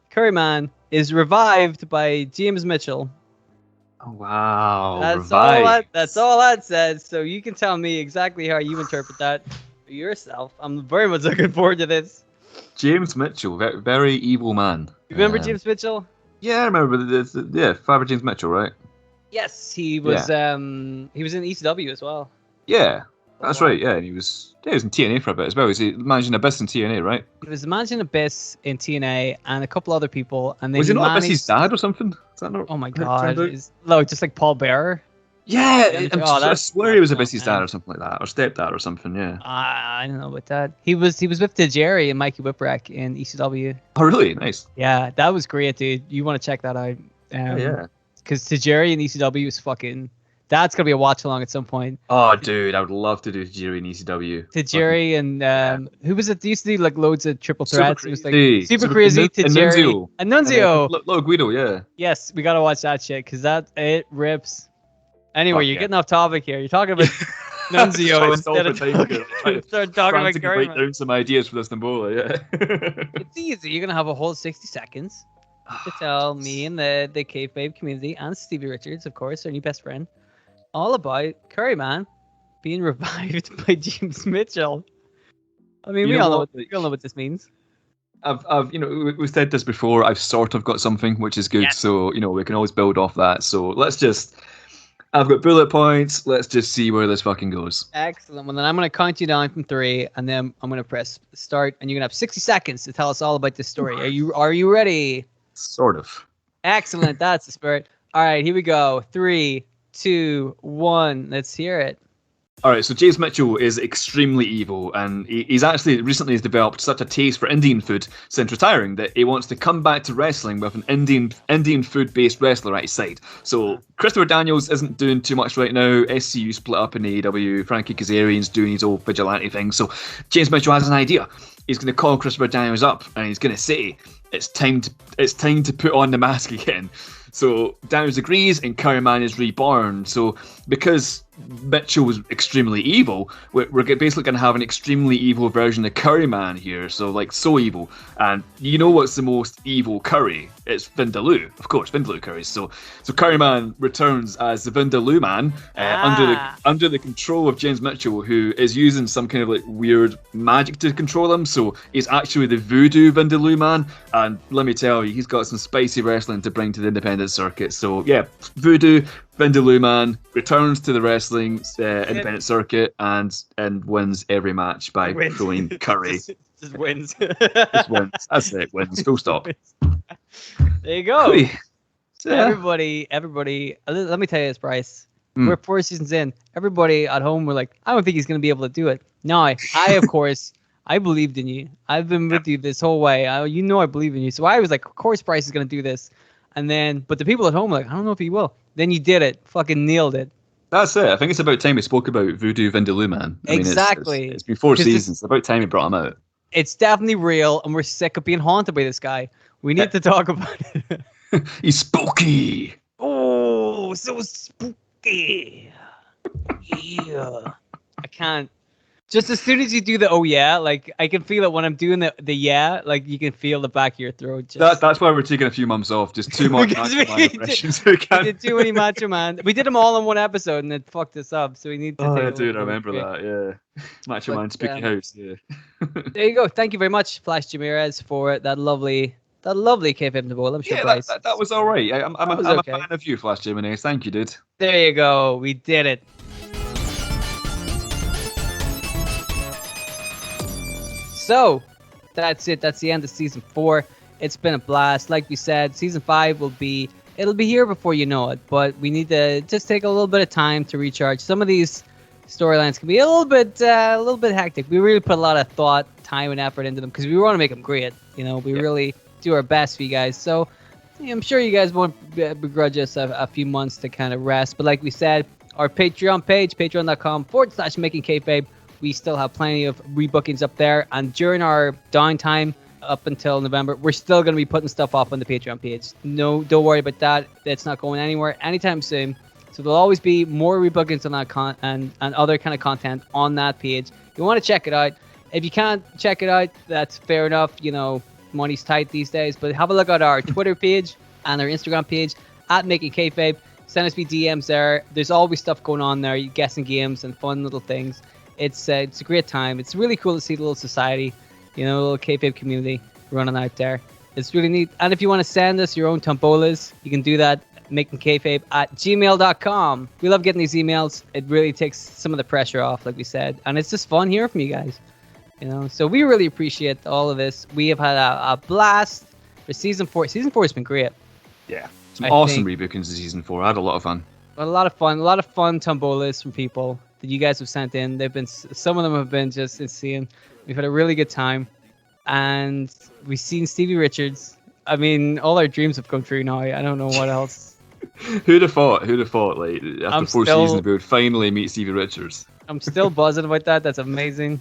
Curry Man is revived by James Mitchell. Oh wow. That's all that says. So you can tell me exactly how you interpret that for yourself. I'm very much looking forward to this. James Mitchell, very, very evil man. You remember James Mitchell? Yeah, I remember. Father James Mitchell, right? Yes, he was. He was in ECW as well. Yeah, that's wow. right. Yeah, and he was in TNA for a bit as well. Was he managing Abyss in TNA, right? He was managing Abyss in TNA and a couple other people, and then Was he not managed... Abyss's dad or something? Is that not? Oh my how it god! turned out? No, just like Paul Bearer. Yeah, I swear he was that's Abyss's dad or something like that, or stepdad or something. Yeah. I don't know about that. He was with Jerry and Mikey Whipwreck in ECW. Oh really? Nice. Yeah, that was great, dude. You want to check that out? Yeah. Because Tajiri in ECW is fucking. That's gonna be a watch along at some point. Oh, dude, I would love to do Tajiri in ECW. Tajiri and who was it? They used to do like loads of triple threats. It was like Crazy. super crazy. Tajiri Nunzio. and Nunzio. Look, Guido, yeah. Yes, we gotta watch that shit because it rips. Anyway, Fuck you're yeah. getting off topic here. You're talking about Nunzio instead of start talking about Frantically Curry write Man. down some ideas for this Nambola, yeah. It's easy. You're gonna have a whole 60 seconds to tell me and the Kayfabe community and Stevie Richards, of course, our new best friend, all about Curry Man being revived by James Mitchell. I mean, we all know what this means. I've we've said this before. I've sort of got something which is good, Yes. so we can always build off that. So I've got bullet points. Let's just see where this fucking goes. Excellent. Well, then I'm going to count you down from 3, and then I'm going to press start, and you're going to have 60 seconds to tell us all about this story. Are you ready? Sort of. Excellent. That's the spirit. All right, here we go. 3, 2, 1. Let's hear it. All right, so James Mitchell is extremely evil, and he's actually recently has developed such a taste for Indian food since retiring that he wants to come back to wrestling with an Indian food-based wrestler at his side. So Christopher Daniels isn't doing too much right now. SCU split up in AEW. Frankie Kazarian's doing his old vigilante thing. So James Mitchell has an idea. He's going to call Christopher Daniels up, and he's going to say, "It's time to put on the mask again." So Daniels agrees, and Curry Man is reborn. So because Mitchell was extremely evil, we're basically going to have an extremely evil version of Curry Man here. So so evil. And you know what's the most evil Curry? It's Vindaloo, of course, Vindaloo Curry. So Curry Man returns as the Vindaloo Man under the control of James Mitchell, who is using some kind of weird magic to control him. So he's actually the voodoo Vindaloo Man. And let me tell you, he's got some spicy wrestling to bring to the independent circuit. So yeah, voodoo Vindaloo Man returns to the wrestling independent circuit and wins every match by throwing Curry. Just wins. Just wins. That's it. Wins. Full stop. There you go. So, Everybody. Let me tell you this, Bryce. We're 4 seasons in. Everybody at home were like, I don't think he's going to be able to do it. No, I of course, I believed in you. I've been with you this whole way. I believe in you. So I was like, of course Bryce is going to do this. And then, but the people at home were like, I don't know if he will. Then you did it. Fucking nailed it. That's it. I think it's about time we spoke about Voodoo Vindaloo, man. Exactly. It's been 4 seasons. It's about time we brought him out. It's definitely real, and we're sick of being haunted by this guy. We need to talk about it. He's spooky. Oh, so spooky. Yeah. I can't. Just as soon as you do the oh yeah, like I can feel it when I'm doing the yeah, like you can feel the back of your throat. That's why we're taking a few months off. Just too much Macho Man impressions. We did too many Macho Man. We did them all in one episode and it fucked us up. So we need to. Oh, dude, I remember that. Yeah, Macho Man Spooky House. Yeah. There you go. Thank you very much, Flash Jamirez, for that lovely Kayfabe the Bowl. I'm sure. Yeah, that was all right. I'm a fan of you, Flash Jimenez. Thank you, dude. There you go. We did it. So, that's it. That's the end of season 4. It's been a blast. Like we said, season 5 it'll be here before you know it. But we need to just take a little bit of time to recharge. Some of these storylines can be a little bit hectic. We really put a lot of thought, time, and effort into them because we want to make them great. We really do our best for you guys. So, I'm sure you guys won't begrudge us a few months to kind of rest. But like we said, our Patreon page, patreon.com/makingkayfabe. We still have plenty of rebookings up there. And during our downtime up until November, we're still going to be putting stuff up on the Patreon page. No, don't worry about that. That's not going anywhere anytime soon. So there'll always be more rebookings on that and other kind of content on that page. You want to check it out. If you can't check it out, that's fair enough. Money's tight these days. But have a look at our Twitter page and our Instagram page @MakingKayfabe. Send us DMs there. There's always stuff going on there. You guessing games and fun little things. It's a great time. It's really cool to see the little society, a little Kayfabe community running out there. It's really neat. And if you want to send us your own tombolas, you can do that makingkayfabe@gmail.com. We love getting these emails. It really takes some of the pressure off, like we said. And it's just fun hearing from you guys. So we really appreciate all of this. We have had a blast for season 4. Season 4 has been great. Yeah. Some awesome rebookings in season 4. I had a lot of fun. A lot of fun tombolas from people that you guys have sent in. Some of them have been just insane. We've had a really good time, and we've seen Stevie Richards. I mean, all our dreams have come true now. I don't know what else. Who'd have thought? Like after 4 seasons, we would finally meet Stevie Richards. I'm still buzzing about that. That's amazing.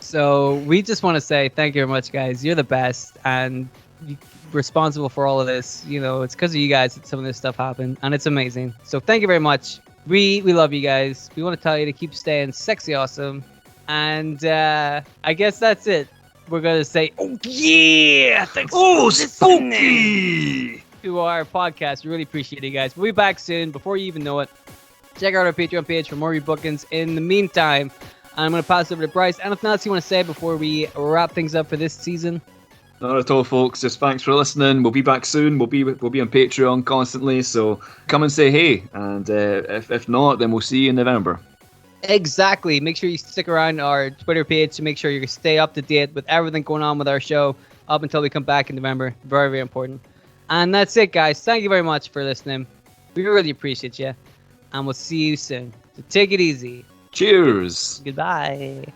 So we just want to say thank you very much, guys. You're the best, and you're responsible for all of this. It's because of you guys that some of this stuff happened, and it's amazing. So thank you very much. We love you guys. We want to tell you to keep staying sexy awesome. And I guess that's it. We're going to say, oh, yeah! Thanks for spooky! To our podcast. We really appreciate you guys. We'll be back soon. Before you even know it, check out our Patreon page for more rebookings. In the meantime, I'm going to pass it over to Bryce. Anything else you want to say before we wrap things up for this season? Not at all, folks. Just thanks for listening. We'll be back soon. We'll be on Patreon constantly, so come and say hey. And if not, then we'll see you in November. Exactly. Make sure you stick around our Twitter page to make sure you stay up to date with everything going on with our show up until we come back in November. Very, very important. And that's it, guys. Thank you very much for listening. We really appreciate you. And we'll see you soon. So take it easy. Cheers. Goodbye.